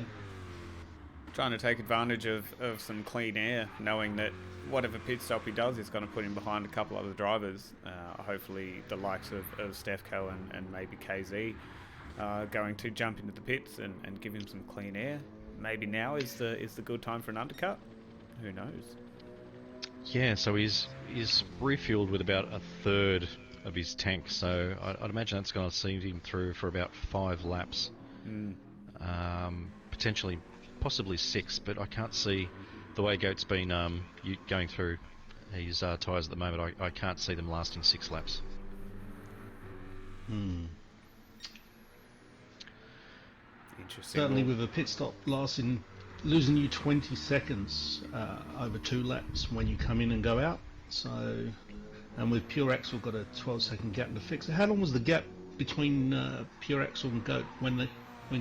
Trying to take advantage of some clean air, knowing that whatever pit stop he does is going to put him behind a couple other drivers. Hopefully the likes of Stefco and maybe KZ are going to jump into the pits and give him some clean air. Maybe now is the good time for an undercut. Who knows? Yeah, so he's refueled with about a third of his tank, so I'd imagine that's going to see him through for about 5 laps. Potentially, possibly 6, but I can't see the way Goat's been going through his tyres at the moment. I can't see them lasting 6 laps. Interesting. Certainly with a pit stop losing you 20 seconds over 2 laps when you come in and go out. So, and with Pure Axel got a 12-second gap to fix it. How long was the gap between Pure Axel and Goat when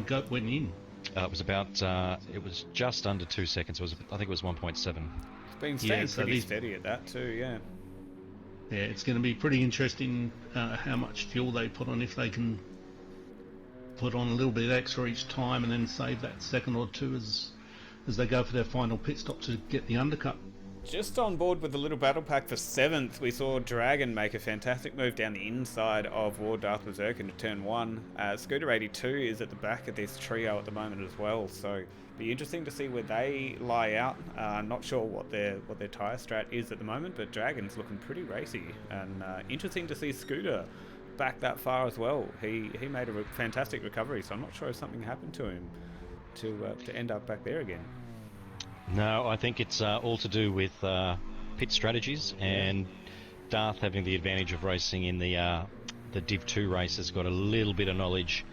Goat went in? It was about. It was just under 2 seconds. I think it was 1.7. It's been staying pretty steady at that too. Yeah. Yeah, it's going to be pretty interesting how much fuel they put on, if they can put on a little bit extra each time and then save that second or two as they go for their final pit stop to get the undercut. Just on board with the little battle pack for 7th, we saw Dragon make a fantastic move down the inside of War Darth Berserk into turn 1. Scooter 82 is at the back of this trio at the moment as well, so be interesting to see where they lie out. Not sure what their tyre strat is at the moment, but Dragon's looking pretty racy, and interesting to see Scooter back that far as well. He made a fantastic recovery, so I'm not sure if something happened to him to end up back there again. No, I think it's all to do with pit strategies, and Darth having the advantage of racing in the Div 2 race has got a little bit of knowledge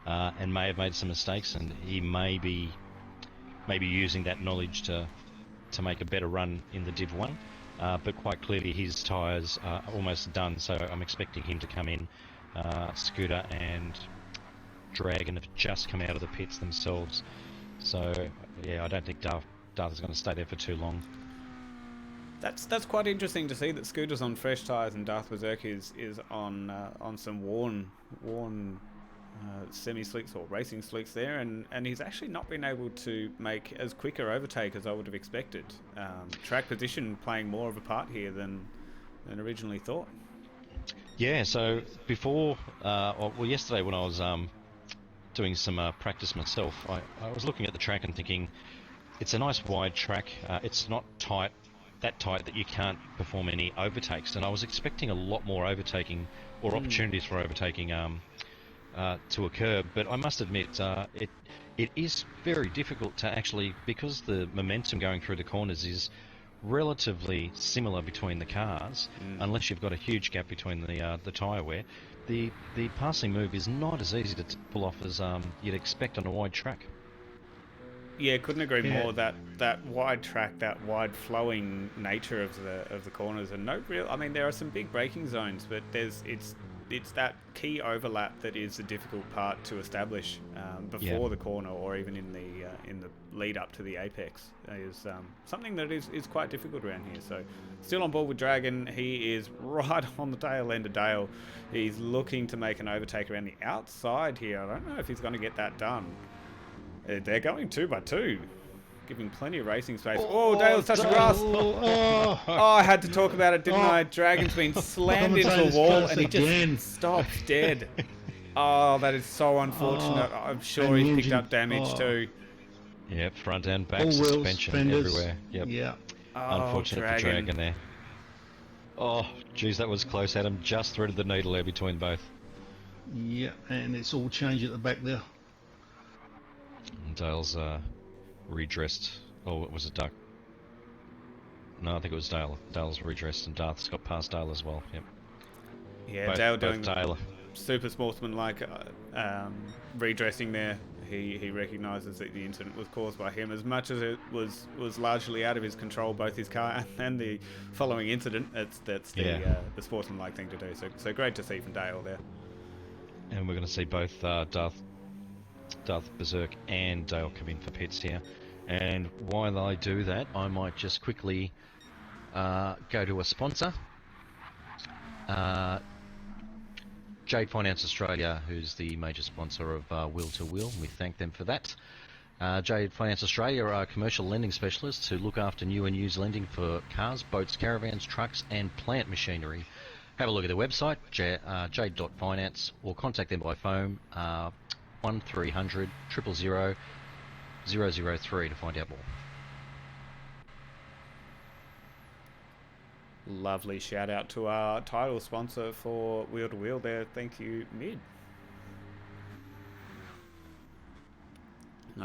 and may have made some mistakes, and he may be using that knowledge to make a better run in the Div 1. But quite clearly his tyres are almost done, so I'm expecting him to come in. Scooter and Dragon have just come out of the pits themselves, so yeah, I don't think Darth is going to stay there for too long. That's quite interesting to see that Scooter's on fresh tyres and Darth Berserk is on some worn semi-slicks or racing slicks there, and he's actually not been able to make as quick a overtake as I would have expected. Track position playing more of a part here than originally thought. Yeah, so before, yesterday when I was doing some practice myself, I was looking at the track and thinking, it's a nice wide track. It's not that tight that you can't perform any overtakes, and I was expecting a lot more overtaking or opportunities for overtaking to occur. But I must admit, it is very difficult to actually, because the momentum going through the corners is relatively similar between the cars, unless you've got a huge gap between the tyre wear. The passing move is not as easy to pull off as you'd expect on a wide track. Yeah, couldn't agree more. That wide track, that wide flowing nature of the corners, and no real. I mean, there are some big braking zones, but it's that key overlap that is the difficult part to establish before the corner, or even in the lead up to the apex. Is something that is quite difficult around here. So, still on board with Dragon. He is right on the tail end of Dale. He's looking to make an overtake around the outside here. I don't know if he's going to get that done. They're going 2 by 2, giving plenty of racing space. Oh, Dale's touching grass. Oh, I had to talk about it, didn't I? Dragon's been slammed into a wall and he just stops dead. Oh, that is so unfortunate. I'm sure he's picked up damage too. Yep, front and back, all suspension wheels, everywhere. Yep. Yeah. Unfortunate for Dragon there. Oh, geez, that was close. Adam just threaded the needle there between both. Yeah, and it's all changed at the back there. And Dale's redressed. Oh, it was a duck. No, I think it was Dale. Dale's redressed, and Darth's got past Dale as well. Yep. Yeah, Dale doing super sportsman-like redressing there. He recognises that the incident was caused by him, as much as it was largely out of his control, both his car and the following incident. That's the sportsman-like thing to do. So great to see from Dale there. And we're going to see both Darth Berserk and Dale come in for pits here. And while I do that, I might just quickly go to a sponsor. Jade Finance Australia, who's the major sponsor of Wheel2Wheel. We thank them for that. Jade Finance Australia are commercial lending specialists who look after new and used lending for cars, boats, caravans, trucks and plant machinery. Have a look at their website, jade.finance, or contact them by phone, 1300 000 003 to find out more. Lovely shout out to our title sponsor for Wheel2Wheel there. Thank you, Mid.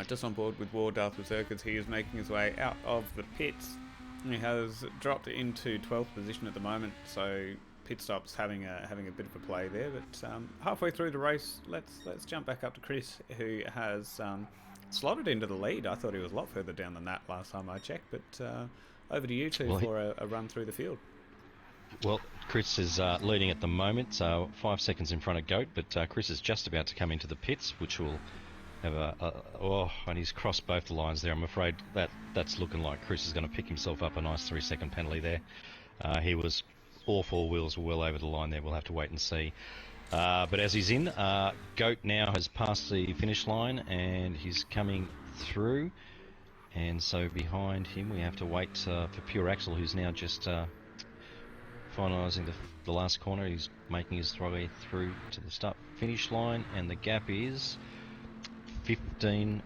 Just on board with War Darth Berserkers, he is making his way out of the pits. He has dropped into 12th position at the moment, so pit stops having a bit of a play there. But halfway through the race, let's jump back up to Chris, who has slotted into the lead. I thought he was a lot further down than that last time I checked, but over to you two for a run through the field. Well, Chris is leading at the moment, 5 seconds in front of Goat, but Chris is just about to come into the pits, which will have and he's crossed both the lines there. I'm afraid that's looking like Chris is going to pick himself up a nice 3-second penalty there. He was, all 4 wheels were well over the line there. We'll have to wait and see. But as he's in, Goat now has passed the finish line and he's coming through. And so behind him we have to wait for Pure Axel, who's now just finalising the last corner. He's making his way through to the start finish line, and the gap is 15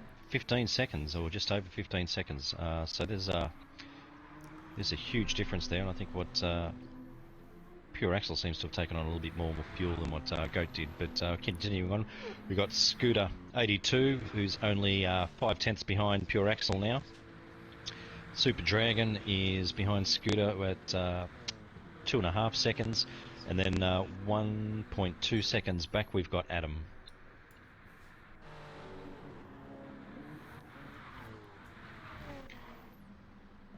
seconds, or just over 15 seconds. So there's a huge difference there, and I think what Pure Axel seems to have taken on a little bit more fuel than what Goat did. But continuing on, we've got Scooter 82, who's only 5 tenths behind Pure Axel now. Super Dragon is behind Scooter at 2.5 seconds, and then 1.2 seconds back we've got Adam.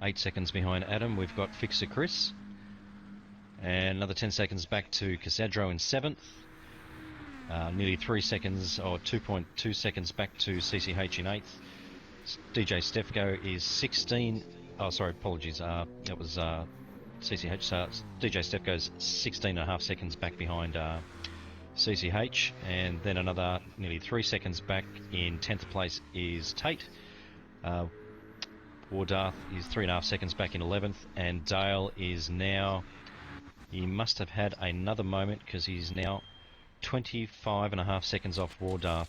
Eight seconds behind Adam we've got Fixer Chris, and another 10 seconds back to Casadro in 7th. Nearly 3 seconds, or 2.2 seconds back to CCH in 8th. DJ Stefko is 16. Oh, sorry, apologies. That was CCH. DJ Stefko's 16.5 seconds back behind CCH, and then another nearly 3 seconds back in 10th place is Tate. Wardarth is 3.5 seconds back in 11th, and Dale is now, he must have had another moment because he's now 25.5 seconds off Wardarth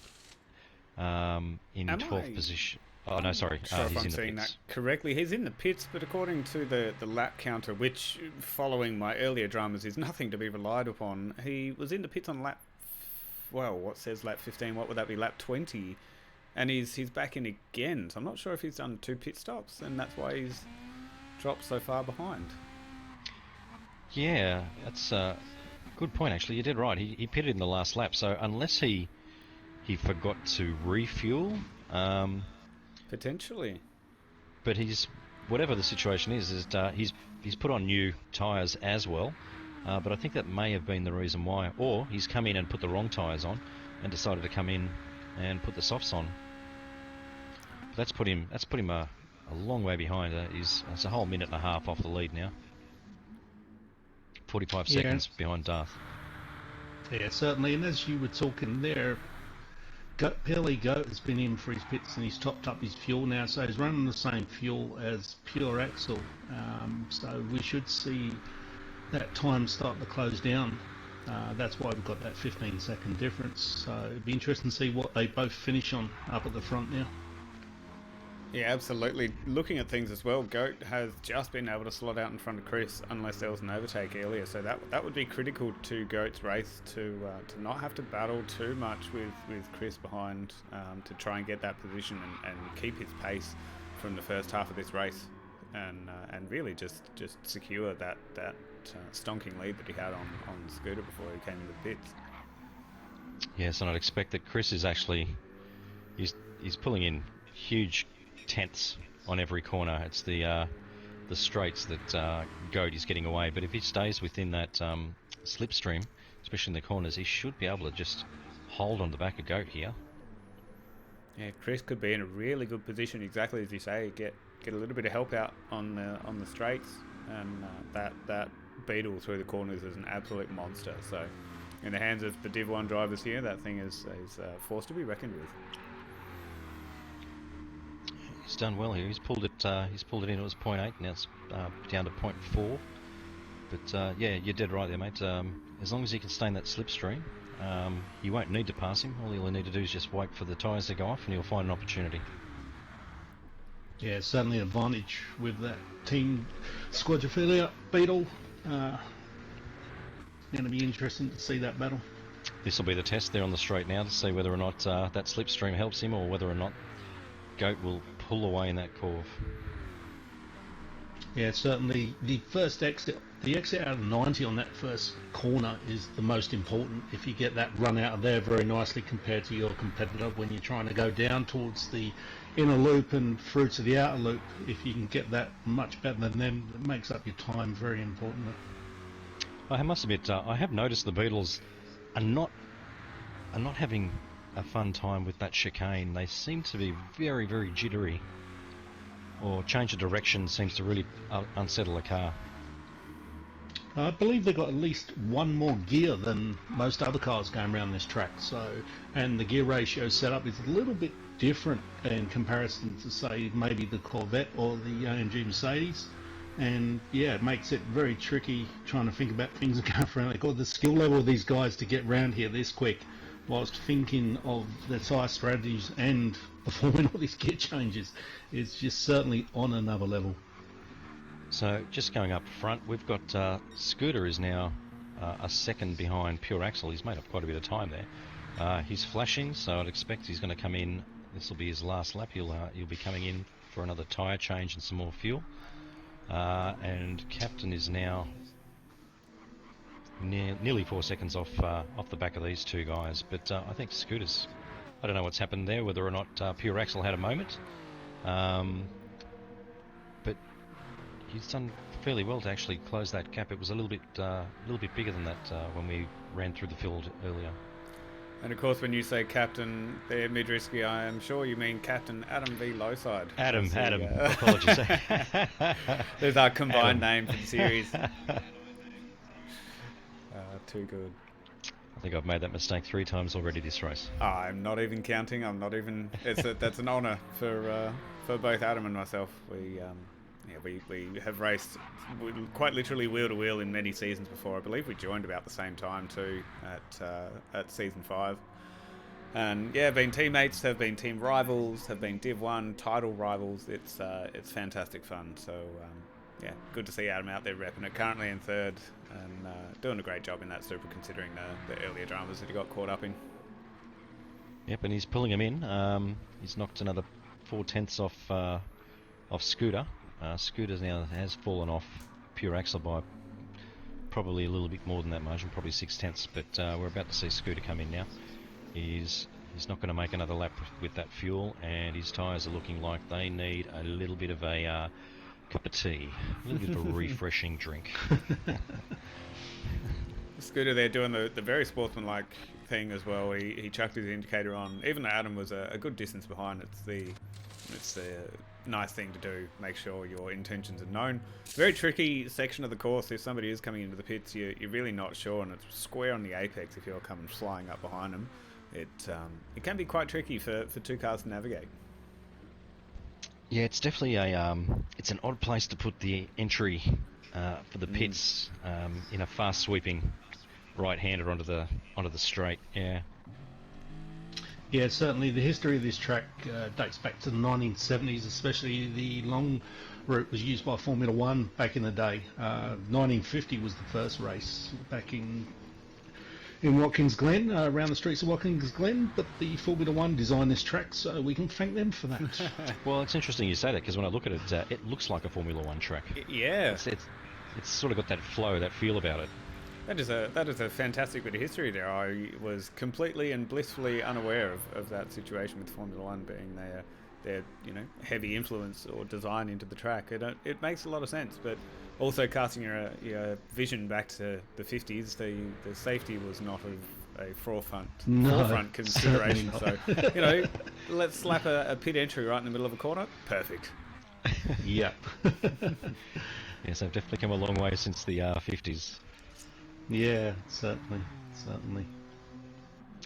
in 12th position. Oh no, sorry, Sure, if he's I'm in the seeing pits. that correctly, he's in the pits, but according to the lap counter, which following my earlier dramas is nothing to be relied upon, he was in the pits on lap, well, what says lap 15? What would that be? Lap 20, and he's back in again. So I'm not sure if he's done 2 pit stops, and that's why he's dropped so far behind. Yeah, that's a good point actually. You did right. He pitted in the last lap, so unless he forgot to refuel. Potentially. But whatever the situation is he's put on new tyres as well. But I think that may have been the reason why. Or he's come in and put the wrong tyres on and decided to come in and put the softs on. But that's put him a long way behind. It's a whole minute and a half off the lead now. 45 seconds behind Darth. Yeah, certainly. And as you were talking there, Pelly Goat has been in for his pits and he's topped up his fuel now, so he's running the same fuel as Pure Axle. So we should see that time start to close down. That's why we've got that 15-second difference. So it'd be interesting to see what they both finish on up at the front now. Yeah, absolutely. Looking at things as well, Goat has just been able to slot out in front of Chris unless there was an overtake earlier. So that would be critical to Goat's race to not have to battle too much with Chris behind to try and get that position and keep his pace from the first half of this race and really just secure that stonking lead that he had on Scooter before he came into the pits. Yes, and I'd expect that Chris is actually he's pulling in huge tenths on every corner. It's the straights that Goat is getting away, but if he stays within that slipstream, especially in the corners, he should be able to just hold on the back of Goat here. Yeah, Chris could be in a really good position, exactly as you say, get a little bit of help out on the straights, and that Beetle through the corners is an absolute monster. So in the hands of the Div 1 drivers here, that thing is a force to be reckoned with. He's done well here. He's pulled it in. It was 0.8. Now it's down to 0.4. But yeah, you're dead right there, mate. As long as he can stay in that slipstream, you won't need to pass him. All he'll need to do is just wait for the tyres to go off, and he'll find an opportunity. Yeah, certainly an advantage with that team Squadrophilia Beetle. Going to be interesting to see that battle. This will be the test there on the straight now to see whether or not that slipstream helps him, or whether or not Goat will pull away in that curve. Yeah, certainly the first exit, the exit out of 90 on that first corner is the most important. If you get that run out of there very nicely compared to your competitor when you're trying to go down towards the inner loop and through to the outer loop, if you can get that much better than them, it makes up your time very important. I must admit, I have noticed the Beatles are not having a fun time with that chicane. They seem to be very, very jittery, or change of direction seems to really unsettle a car. I believe they've got at least one more gear than most other cars going around this track, and the gear ratio setup is a little bit different in comparison to, say, maybe the Corvette or the AMG Mercedes. And yeah, it makes it very tricky trying to think about things and going around. Like, the skill level of these guys to get round here this quick, whilst thinking of their tyre strategies and performing all these gear changes, is just certainly on another level. So just going up front, we've got Scooter is now a second behind Pure Axle. He's made up quite a bit of time there. He's flashing, so I'd expect he's going to come in. This will be his last lap. He'll be coming in for another tyre change and some more fuel. And Captain is now nearly 4 seconds off the back of these two guys. But I think Scooter's, I don't know what's happened there, whether or not Pure Axle had a moment. But he's done fairly well to actually close that gap. It was a little bit bigger than that when we ran through the field earlier. And of course, when you say Captain there, Midrisky, I am sure you mean Captain Adam V. Lowside. Adam. Apologies. There's our combined name for the series. Too good. I think I've made that mistake 3 times already this race. I'm not even counting. I'm not even. That's an honour for both Adam and myself. We have raced quite literally wheel to wheel in many seasons before. I believe we joined about the same time too at season 5. And yeah, been teammates, have been team rivals, have been Div 1 title rivals. It's fantastic fun. So yeah, good to see Adam out there repping it. Currently in 3rd and doing a great job in that super, considering the earlier dramas that he got caught up in. Yep, and he's pulling him in. He's knocked another 4/10 off Scooter. Scooter now has fallen off Pure Axle by probably a little bit more than that margin, probably 6/10. But we're about to see Scooter come in now. He's not going to make another lap with that fuel, and his tyres are looking like they need a little bit of a cup of tea, a little bit of a refreshing drink. Scooter there doing the very sportsmanlike thing as well. He chucked his indicator on, even though Adam was a good distance behind. It's the nice thing to do. Make sure your intentions are known. Very tricky section of the course. If somebody is coming into the pits, you're really not sure, and it's square on the apex if you're coming flying up behind them. It can be quite tricky for 2 cars to navigate. Yeah, it's definitely it's an odd place to put the entry for the pits in a fast sweeping right-hander onto the straight. Yeah, certainly the history of this track dates back to the 1970s, especially the long route was used by Formula 1 back in the day. 1950 was the first race back in Watkins Glen, around the streets of Watkins Glen, but the Formula 1 designed this track, so we can thank them for that. Well, it's interesting you say that, because when I look at it, it looks like a Formula 1 track. Yeah. It's sort of got that flow, that feel about it. That is a fantastic bit of history there. I was completely and blissfully unaware of that situation with Formula 1 being their heavy influence or design into the track. It makes a lot of sense, but also casting your vision back to the 50s, the safety was not a forefront consideration. So let's slap a pit entry right in the middle of a corner. Perfect. Yeah. Yes, they've definitely come a long way since the 50s. Yeah, certainly.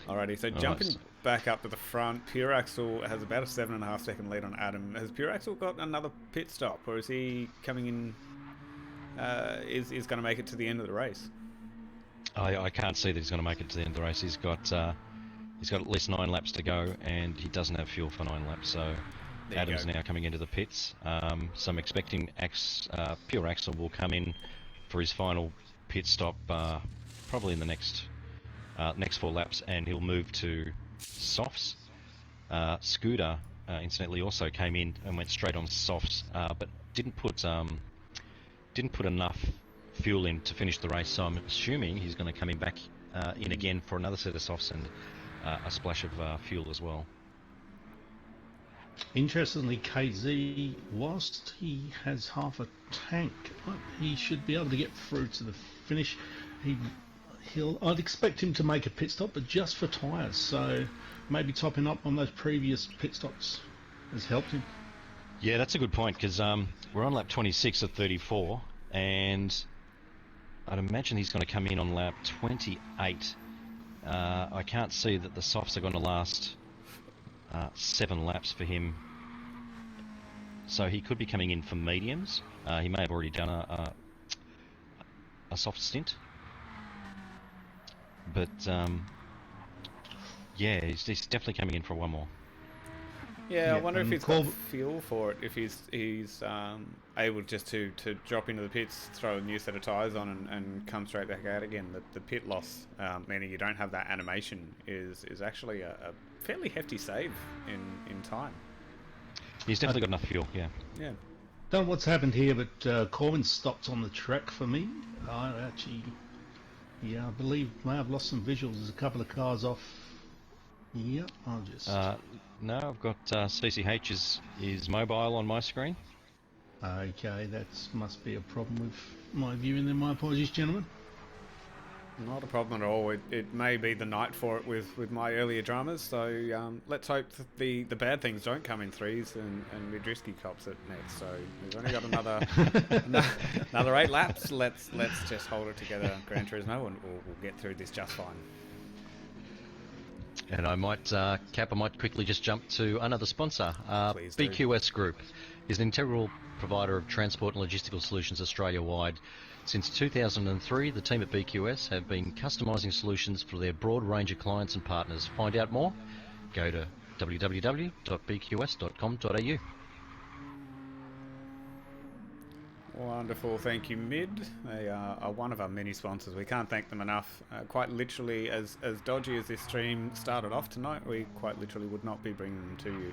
Alrighty, so jumping back up to the front, Pure Axle has about a 7.5 second lead on Adam. Has Pure Axle got another pit stop, or is he coming in? Is going to make it to the end of the race? I can't see that he's going to make it to the end of the race. He's got at least 9 laps to go, and he doesn't have fuel for 9 laps. So Adam's now coming into the pits. So I'm expecting Pure Axle will come in for his final pit stop probably in the next 4 laps, and he'll move to softs. Scooter incidentally also came in and went straight on softs, but didn't put enough fuel in to finish the race, so I'm assuming he's going to come in back in again for another set of softs and a splash of fuel as well. Interestingly, KZ, whilst he has half a tank, he should be able to get through to the finish. I'd expect him to make a pit stop, but just for tyres. So maybe topping up on those previous pit stops has helped him. Yeah, that's a good point, because we're on lap 26 at 34, and I'd imagine he's going to come in on lap 28. I can't see that the softs are going to last 7 laps for him, so he could be coming in for mediums. He may have already done a soft stint, but yeah, he's definitely coming in for one more. Yeah, I wonder if he's got fuel for it. If he's able just to drop into the pits, throw a new set of tyres on, and come straight back out again. The pit loss, meaning you don't have that animation, is actually a fairly hefty save in time. He's definitely got enough fuel. Yeah. Don't know what's happened here, but Corbin stopped on the track for me. I believe may have lost some visuals. There's a couple of cars off. Yep, I'll just. No, I've got CCH is mobile on my screen. Okay, that must be a problem with my viewing then. My apologies, gentlemen. Not a problem at all. It may be the night for it with my earlier dramas, so let's hope that the bad things don't come in threes and Midrisky cops it next. So we've only got another 8 laps. Let's just hold it together, Gran Turismo, and we'll get through this just fine. And I might, Cap, I might quickly just jump to another sponsor. Please do. BQS Group is an integral provider of transport and logistical solutions Australia-wide. Since 2003, the team at BQS have been customising solutions for their broad range of clients and partners. Find out more? Go to www.bqs.com.au. Wonderful, thank you, Mid. They are one of our many sponsors. We can't thank them enough. Quite literally, as dodgy as this stream started off tonight, we quite literally would not be bringing them to you.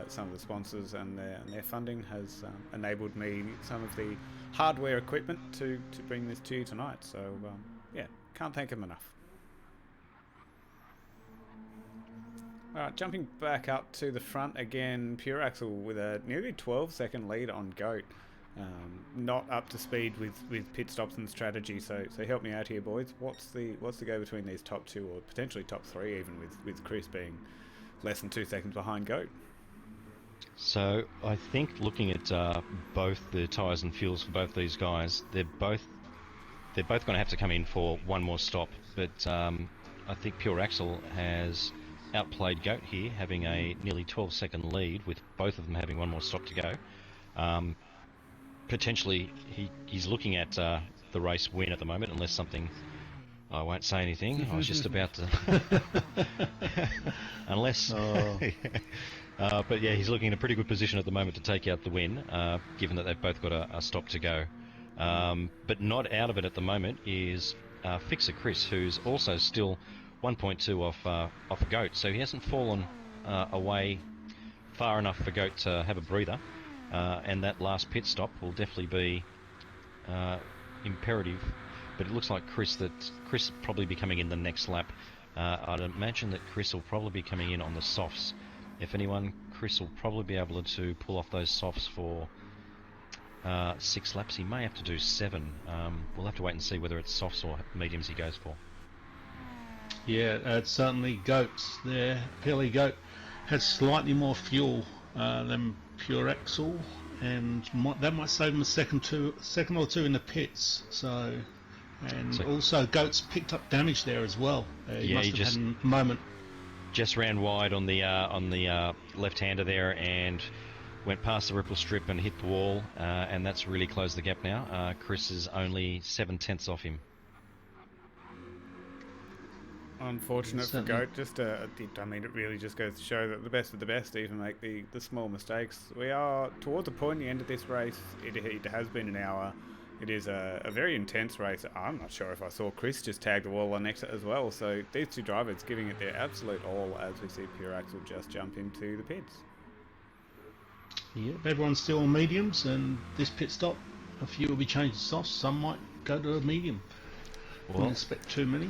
Some of the sponsors and their funding has enabled me some of the hardware equipment to bring this to you tonight. So yeah, can't thank them enough. Alright, jumping back up to the front again, Pure Axle with a nearly 12-second lead on Goat. Not up to speed with pit stops and strategy, so help me out here, boys. What's the go between these top two, or potentially top three, even with Chris being less than 2 seconds behind Goat? So I think looking at both the tyres and fuels for both these guys, they're both going to have to come in for one more stop. But I think Pure Axle has outplayed Goat here, having a nearly 12-second lead, with both of them having one more stop to go. Potentially, he's looking at the race win at the moment, unless something... I won't say anything. I was just about to... unless... Oh. but yeah, he's looking in a pretty good position at the moment to take out the win, given that they've both got a stop to go. But not out of it at the moment is Fixer Chris, who's also still 1.2 off Goat. So he hasn't fallen away far enough for Goat to have a breather. And that last pit stop will definitely be imperative. But it looks like Chris will probably be coming in the next lap. I'd imagine that Chris will probably be coming in on the softs. If anyone, Chris will probably be able to pull off those softs for 6 laps. He may have to do 7. We'll have to wait and see whether it's softs or mediums he goes for. Yeah, it's certainly Goats there. Pelly Goat has slightly more fuel than Pure Axle, and that might save him a second or two in the pits. So, also Goat's picked up damage there as well. He must have had a moment. Just ran wide on the left-hander there and went past the ripple strip and hit the wall, and that's really closed the gap now. Chris is only 7/10 off him. Unfortunate for Goat. I mean, it really just goes to show that the best of the best even make the small mistakes. We are towards the point, the end of this race. It has been an hour. It is a very intense race. I'm not sure if I saw Chris just tag the wall on exit as well. So these two drivers giving it their absolute all as we see Pure Axle just jump into the pits. Yep, everyone's still on mediums, and this pit stop, a few will be changed to softs. Some might go to a medium. Wouldn't expect too many.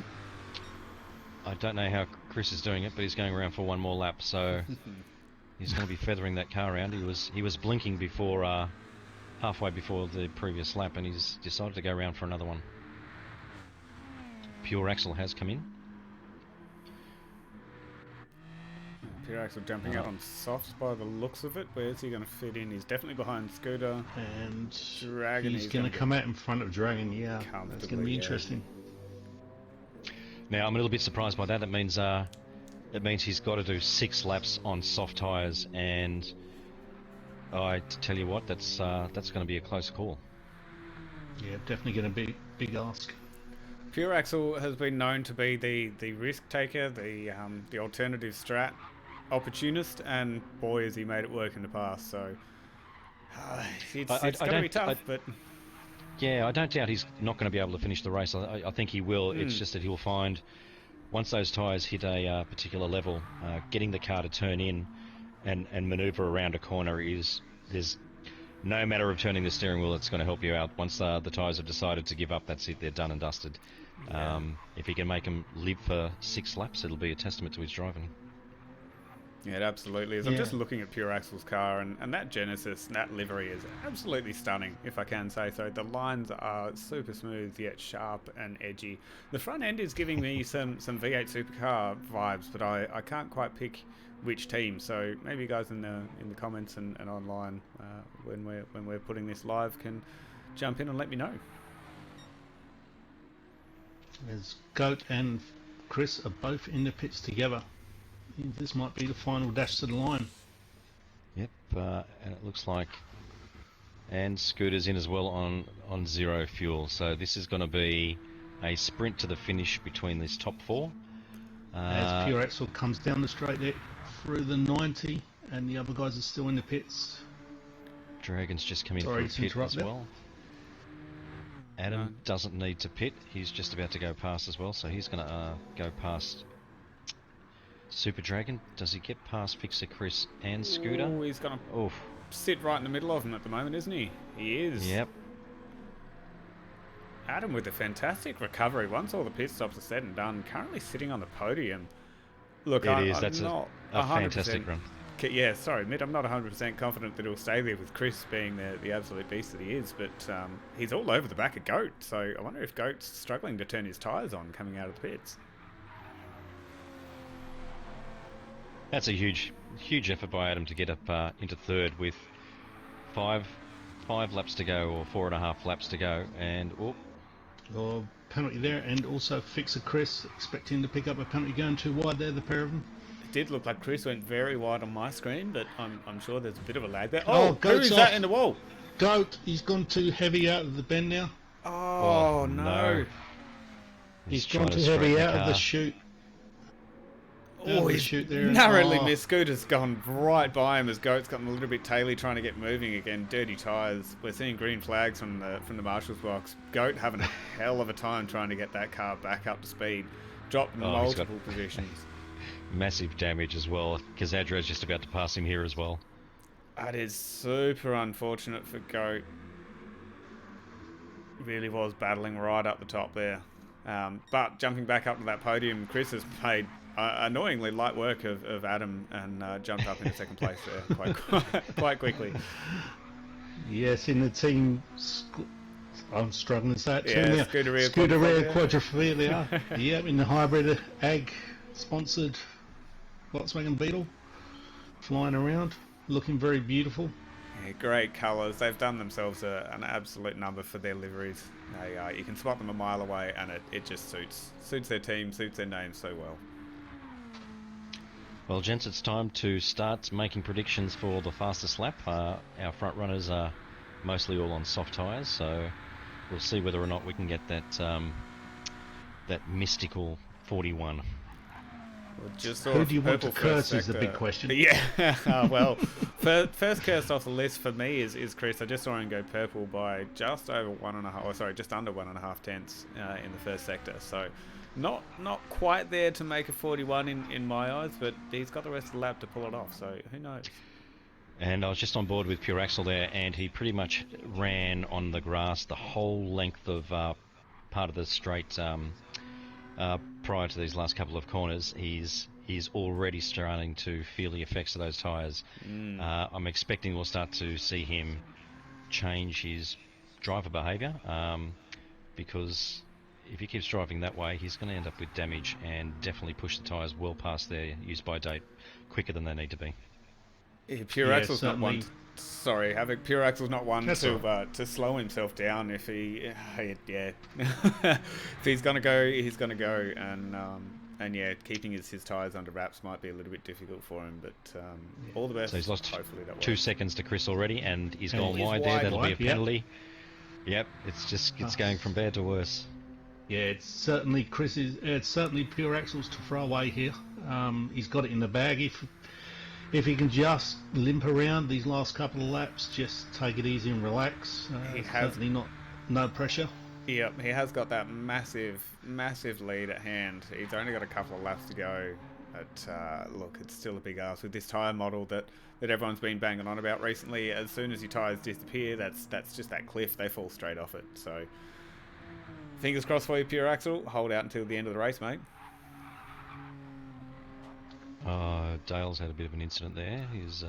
I don't know how Chris is doing it, but he's going around for one more lap, so he's going to be feathering that car around. He was blinking before halfway before the previous lap, and he's decided to go around for another one. Pure Axle has come in. Pure Axle jumping out on softs by the looks of it. Where's he going to fit in? He's definitely behind Scooter. And Dragon. He's going to come out in front of Dragon, yeah. That's going to be interesting. Now I'm a little bit surprised by that. It means he's got to do 6 laps on soft tyres, and I tell you what, that's going to be a close call. Yeah, definitely going to be big ask. Pure Axle has been known to be the risk taker, the alternative strat opportunist, and boy has he made it work in the past. So it's going to be tough, but. Yeah, I don't doubt he's not going to be able to finish the race. I think he will. It's just that he'll find, once those tyres hit a particular level, getting the car to turn in and manoeuvre around a corner there's no matter of turning the steering wheel that's going to help you out. Once the tyres have decided to give up, that's it. They're done and dusted. Yeah. If he can make them live for 6 laps, it'll be a testament to his driving. Yeah, it absolutely is. I'm just looking at Pure Axle's car, and that Genesis, that livery is absolutely stunning, if I can say so. The lines are super smooth, yet sharp and edgy. The front end is giving me some V8 supercar vibes, but I can't quite pick which team. So maybe you guys in the comments and online when we're putting this live can jump in and let me know. There's Goat and Chris are both in the pits together. This might be the final dash to the line. Yep, and it looks like, and Scooter's in as well on zero fuel. So this is going to be a sprint to the finish between these top four. As Pure Axel comes down the straight there through the 90, and the other guys are still in the pits. Dragon's just come in Sorry for to a pit interrupt as there. well. Adam doesn't need to pit. He's just about to go past as well, so he's going to go past Super Dragon. Does he get past Fixer Chris and Scooter? Oh, he's going to sit right in the middle of them at the moment, isn't he? He is. Yep. Adam with a fantastic recovery once all the pit stops are said and done. Currently sitting on the podium. Look, That's not a fantastic run. Yeah, sorry, Mitt, I'm not 100% confident that he'll stay there with Chris being the absolute beast that he is, but he's all over the back of Goat, so I wonder if Goat's struggling to turn his tyres on coming out of the pits. That's a huge effort by Adam to get up into third with five laps to go, or 4.5 laps to go, and Penalty there, and also Fixer Chris expecting to pick up a penalty going too wide there, the pair of them. It did look like Chris went very wide on my screen, but I'm sure there's a bit of a lag there. Oh, who is that in the wall? Goat, he's gone too heavy out of the bend now. Oh no. He's gone too heavy out of the chute. Oh, he's narrowly missed. Scooter's gone right by him as Goat's gotten a little bit taily trying to get moving again. Dirty tyres. We're seeing green flags from the marshal's box. Goat having a hell of a time trying to get that car back up to speed. Dropped multiple positions. Massive damage as well. Kazadro's just about to pass him here as well. That is super unfortunate for Goat. Really was battling right up the top there. But jumping back up to that podium, Chris has made annoyingly light work of Adam and jumped up into second place there quite quickly. Yes, in the team, I'm struggling to say it too now. Scuderia Quadrifolia. Yeah, in the hybrid ag sponsored Volkswagen Beetle, flying around, looking very beautiful. Yeah, great colours. They've done themselves an absolute number for their liveries. You can spot them a mile away, and it just suits their team, suits their name so well. Well, gents, it's time to start making predictions for the fastest lap. Our front runners are mostly all on soft tyres, so we'll see whether or not we can get that mystical 41. Who do you want to curse is the big question. Yeah, well, first cursed off the list for me is Chris. I just saw him go purple by just under 1.5 tenths in the first sector. So not quite there to make a 41 in my eyes, but he's got the rest of the lap to pull it off. So who knows? And I was just on board with Pure Axel there, and he pretty much ran on the grass the whole length of part of the straight. Prior to these last couple of corners, he's already starting to feel the effects of those tyres. I'm expecting we'll start to see him change his driver behaviour, because if he keeps driving that way, he's going to end up with damage and definitely push the tyres well past their use-by date quicker than they need to be. Pure Axel's not one. Sorry, Havoc. Pure Axel's not one to slow himself down. If if he's gonna go, he's gonna go, and yeah, keeping his tyres under wraps might be a little bit difficult for him. But all the best. So he's lost hopefully that 2 seconds to Chris already, and he's gone wide there. That'll be a penalty. Yep, it's going from bad to worse. Yeah, it's certainly it's certainly Pure Axel's to throw away here. He's got it in the bag. If he can just limp around these last couple of laps, just take it easy and relax. Certainly no pressure. Yep, he has got that massive lead at hand. He's only got a couple of laps to go. But look, it's still a big ask with this tyre model that everyone's been banging on about recently. As soon as your tyres disappear, that's just that cliff. They fall straight off it. So fingers crossed for you, Pure Axel. Hold out until the end of the race, mate. Dale's had a bit of an incident there. He's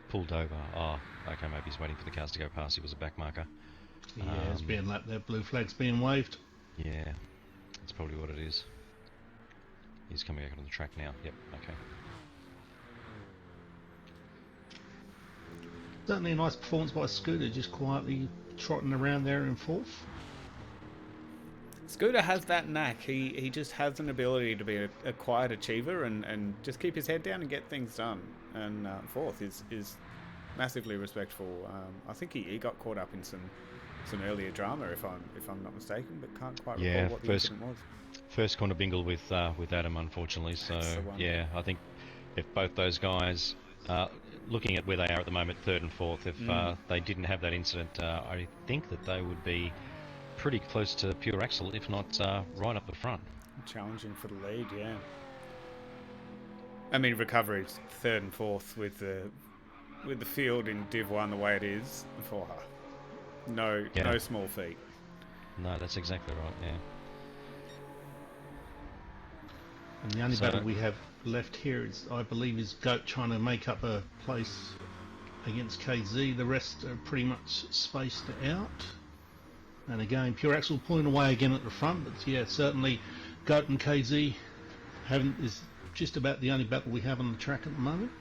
pulled over. Oh, okay, maybe he's waiting for the cars to go past. He was a back marker. Yeah, it's being lapped there. Blue flag's being waved. Yeah, that's probably what it is. He's coming back on the track now. Yep, okay. Certainly a nice performance by Scooter, just quietly trotting around there in fourth. Scooter has that knack. He just has an ability to be a quiet achiever and just keep his head down and get things done. And fourth is massively respectful. I think he got caught up in some earlier drama, if I'm not mistaken, but can't quite recall what the incident was. First corner bingle with Adam, unfortunately. So yeah, I think if both those guys, looking at where they are at the moment, third and fourth, if they didn't have that incident, I think that they would be pretty close to pure axle, if not right up the front. Challenging for the lead, yeah. I mean, recoveries third and fourth with the field in Div 1 the way it is for her. No small feat. No, that's exactly right. Yeah. And the only battle we have left here is, I believe, is Goat trying to make up a place against KZ. The rest are pretty much spaced out. And again, Pure Axel pulling away again at the front. But yeah, certainly Goat and KZ is just about the only battle we have on the track at the moment.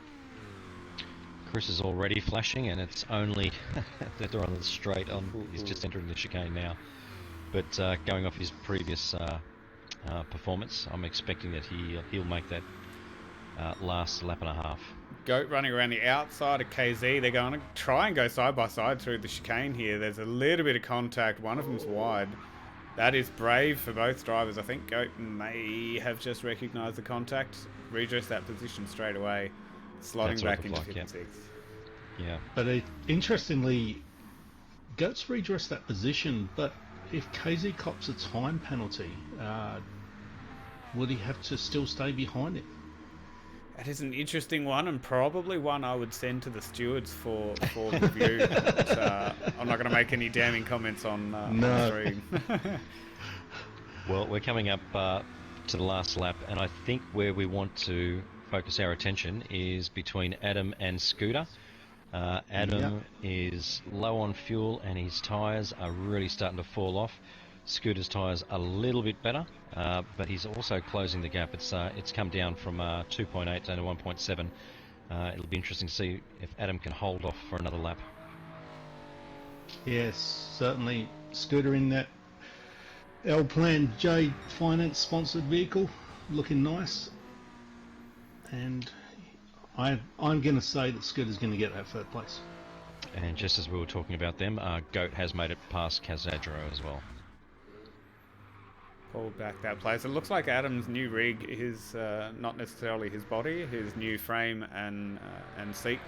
Chris is already flashing, and it's only that they're on the straight on. He's just entering the chicane now. But going off his previous performance, I'm expecting that he'll make that last lap and a half. Goat running around the outside of KZ. They're going to try and go side by side through the chicane here. There's a little bit of contact. One of them's wide. That is brave for both drivers. I think Goat may have just recognised the contact, redressed that position straight away, slotting back into 56. Yeah. But interestingly, Goat's redressed that position, but if KZ cops a time penalty, would he have to still stay behind it? That is an interesting one, and probably one I would send to the stewards for review. But, I'm not going to make any damning comments on stream. Well, we're coming up to the last lap, and I think where we want to focus our attention is between Adam and Scooter. Adam is low on fuel, and his tyres are really starting to fall off. Scooter's tyres a little bit better, but he's also closing the gap. It's come down from 2.8 down to 1.7. It'll be interesting to see if Adam can hold off for another lap. Yes, certainly Scooter in that L Plan J Finance sponsored vehicle, looking nice. And I'm going to say that Scooter's going to get that third place. And just as we were talking about them, Goat has made it past Casadro as well. Pulled back that place. It looks like Adam's new rig is not necessarily his body, his new frame and seat,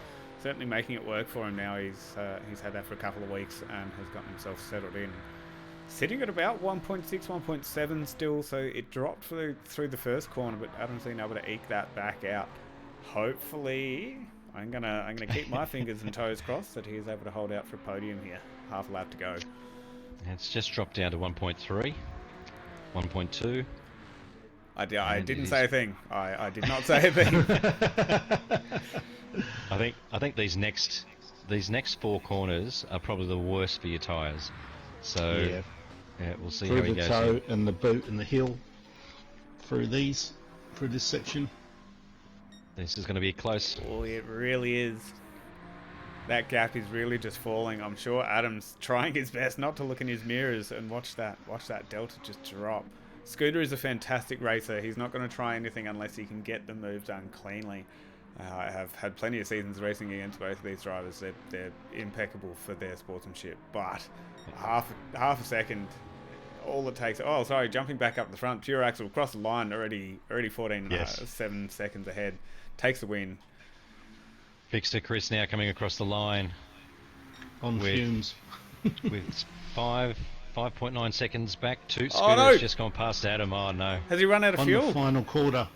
certainly making it work for him now. He's had that for a couple of weeks and has gotten himself settled in. Sitting at about 1.6, 1.7 still, so it dropped through the first corner, but Adam's been able to eke that back out. Hopefully, I'm gonna keep my fingers and toes crossed that he is able to hold out for a podium here. Half a lap to go. It's just dropped down to 1.3. 1.2. I didn't say a thing. I did not say a thing. I think these next four corners are probably the worst for your tyres. So we'll see how he goes. Through the toe and the boot and the heel, through this section. This is going to be close. Oh, it really is. That gap is really just falling. I'm sure Adam's trying his best not to look in his mirrors and watch that delta just drop. Scooter is a fantastic racer. He's not going to try anything unless he can get the move done cleanly. I have had plenty of seasons racing against both of these drivers. They're impeccable for their sportsmanship, but half a second, all it takes. Oh, sorry, jumping back up the front. Pure Axel across the line, already 7 seconds ahead. Takes the win. Fixter Chris now coming across the line on fumes with 5.9 seconds back. Scooter's just gone past Adam. Oh no! Has he run out of fuel? On the final quarter.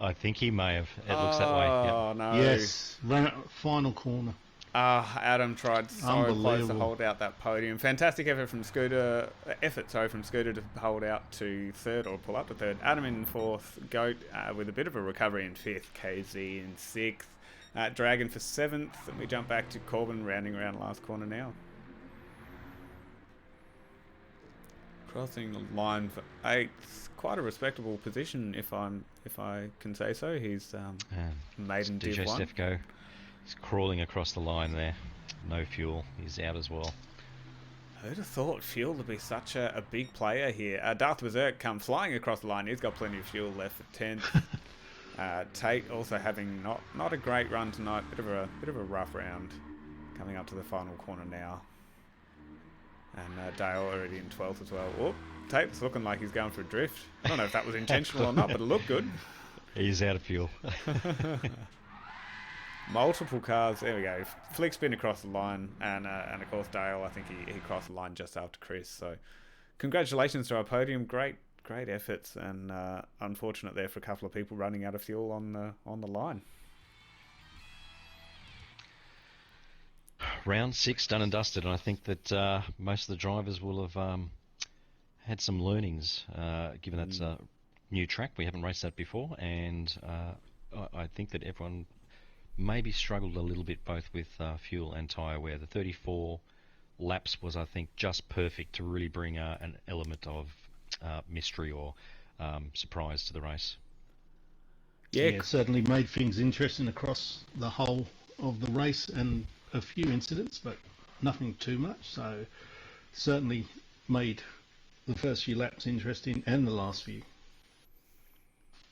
I think he may have. It looks that way. Oh no! Yes, ran out final corner. Adam tried so close to hold out that podium. Fantastic effort from Scooter. From Scooter to hold out to third or pull up to third. Adam in fourth. Goat with a bit of a recovery in fifth. KZ in sixth. Dragon for seventh. And we jump back to Corbin rounding around last corner now. Crossing the line for eighth. Quite a respectable position, if I can say so. He's maiden Div 1. Stefko. He's crawling across the line there. No fuel. He's out as well. Who'd have thought fuel to be such a big player here? Darth Berserk come flying across the line. He's got plenty of fuel left for 10th. Tate also having not a great run tonight. Bit of a rough round. Coming up to the final corner now. And Dale already in 12th as well. Oh, Tate's looking like he's going for a drift. I don't know if that was intentional or not, but it looked good. He's out of fuel. Multiple cars. There we go. Flick spin across the line, and of course Dale. I think he crossed the line just after Chris. So, congratulations to our podium. Great efforts, and unfortunate there for a couple of people running out of fuel on the line. Round 6 done and dusted, and I think that most of the drivers will have had some learnings, given that's a new track. We haven't raced that before, and I think that everyone maybe struggled a little bit both with fuel and tyre wear. The 34 laps was, I think, just perfect to really bring an element of mystery or surprise to the race. Yeah, it certainly made things interesting across the whole of the race, and a few incidents, but nothing too much. So certainly made the first few laps interesting, and the last few.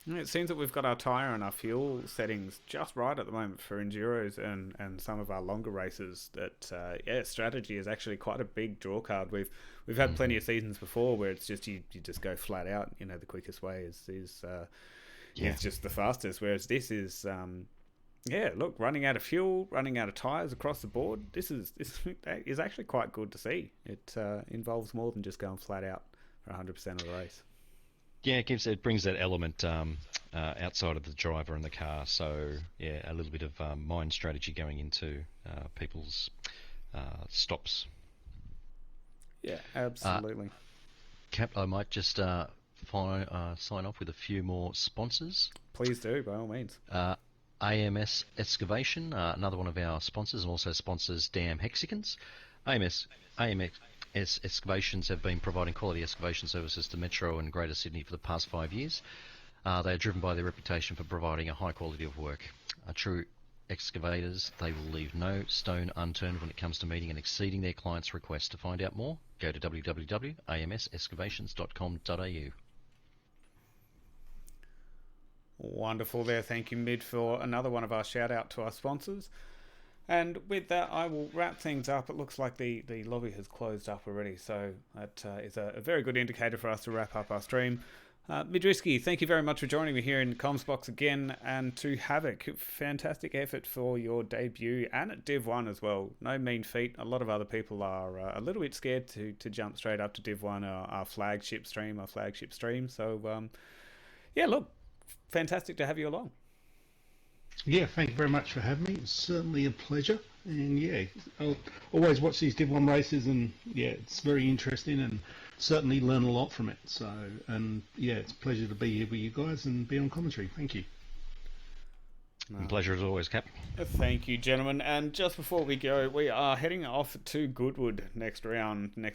It seems that we've got our tyre and our fuel settings just right at the moment for enduros and some of our longer races. That strategy is actually quite a big draw card. We've had plenty of seasons before where it's just you just go flat out. You know, the quickest way is just the fastest. Whereas this is look, running out of fuel, running out of tyres across the board. This is actually quite good to see. It involves more than just going flat out for 100% of the race. Yeah, it brings that element outside of the driver and the car. So yeah, a little bit of mind strategy going into people's stops. Yeah, absolutely. Cap, I might just sign off with a few more sponsors. Please do, by all means. AMS Excavation, another one of our sponsors, and also sponsors Dam Hexagons. AMS Excavations have been providing quality excavation services to Metro and Greater Sydney for the past 5 years. They are driven by their reputation for providing a high quality of work. True excavators, they will leave no stone unturned when it comes to meeting and exceeding their clients' requests. To find out more, go to www.amsexcavations.com.au. Wonderful there. Thank you, Mid, for another one of our shout out to our sponsors. And with that, I will wrap things up. It looks like the lobby has closed up already, so that is a very good indicator for us to wrap up our stream. Midrisky, thank you very much for joining me here in Comms Box again, and to Havoc, fantastic effort for your debut, and at Div 1 as well. No mean feat. A lot of other people are a little bit scared to jump straight up to Div 1, our flagship stream. So, look, fantastic to have you along. Yeah, thank you very much for having me. It's certainly a pleasure. And yeah, I'll always watch these Div 1 races, and yeah, it's very interesting and certainly learn a lot from it. So, and yeah, it's a pleasure to be here with you guys and be on commentary. Thank you. Pleasure as always, Cap. Thank you, gentlemen. And just before we go, we are heading off to Goodwood next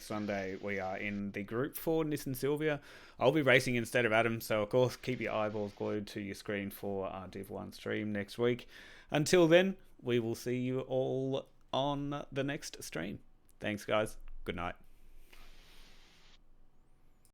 Sunday. We are in the Group 4 Nissan Silvia. I'll be racing instead of Adam, so of course keep your eyeballs glued to your screen for our Div 1 stream next week. Until then, we will see you all on the next stream. Thanks, guys. Good night.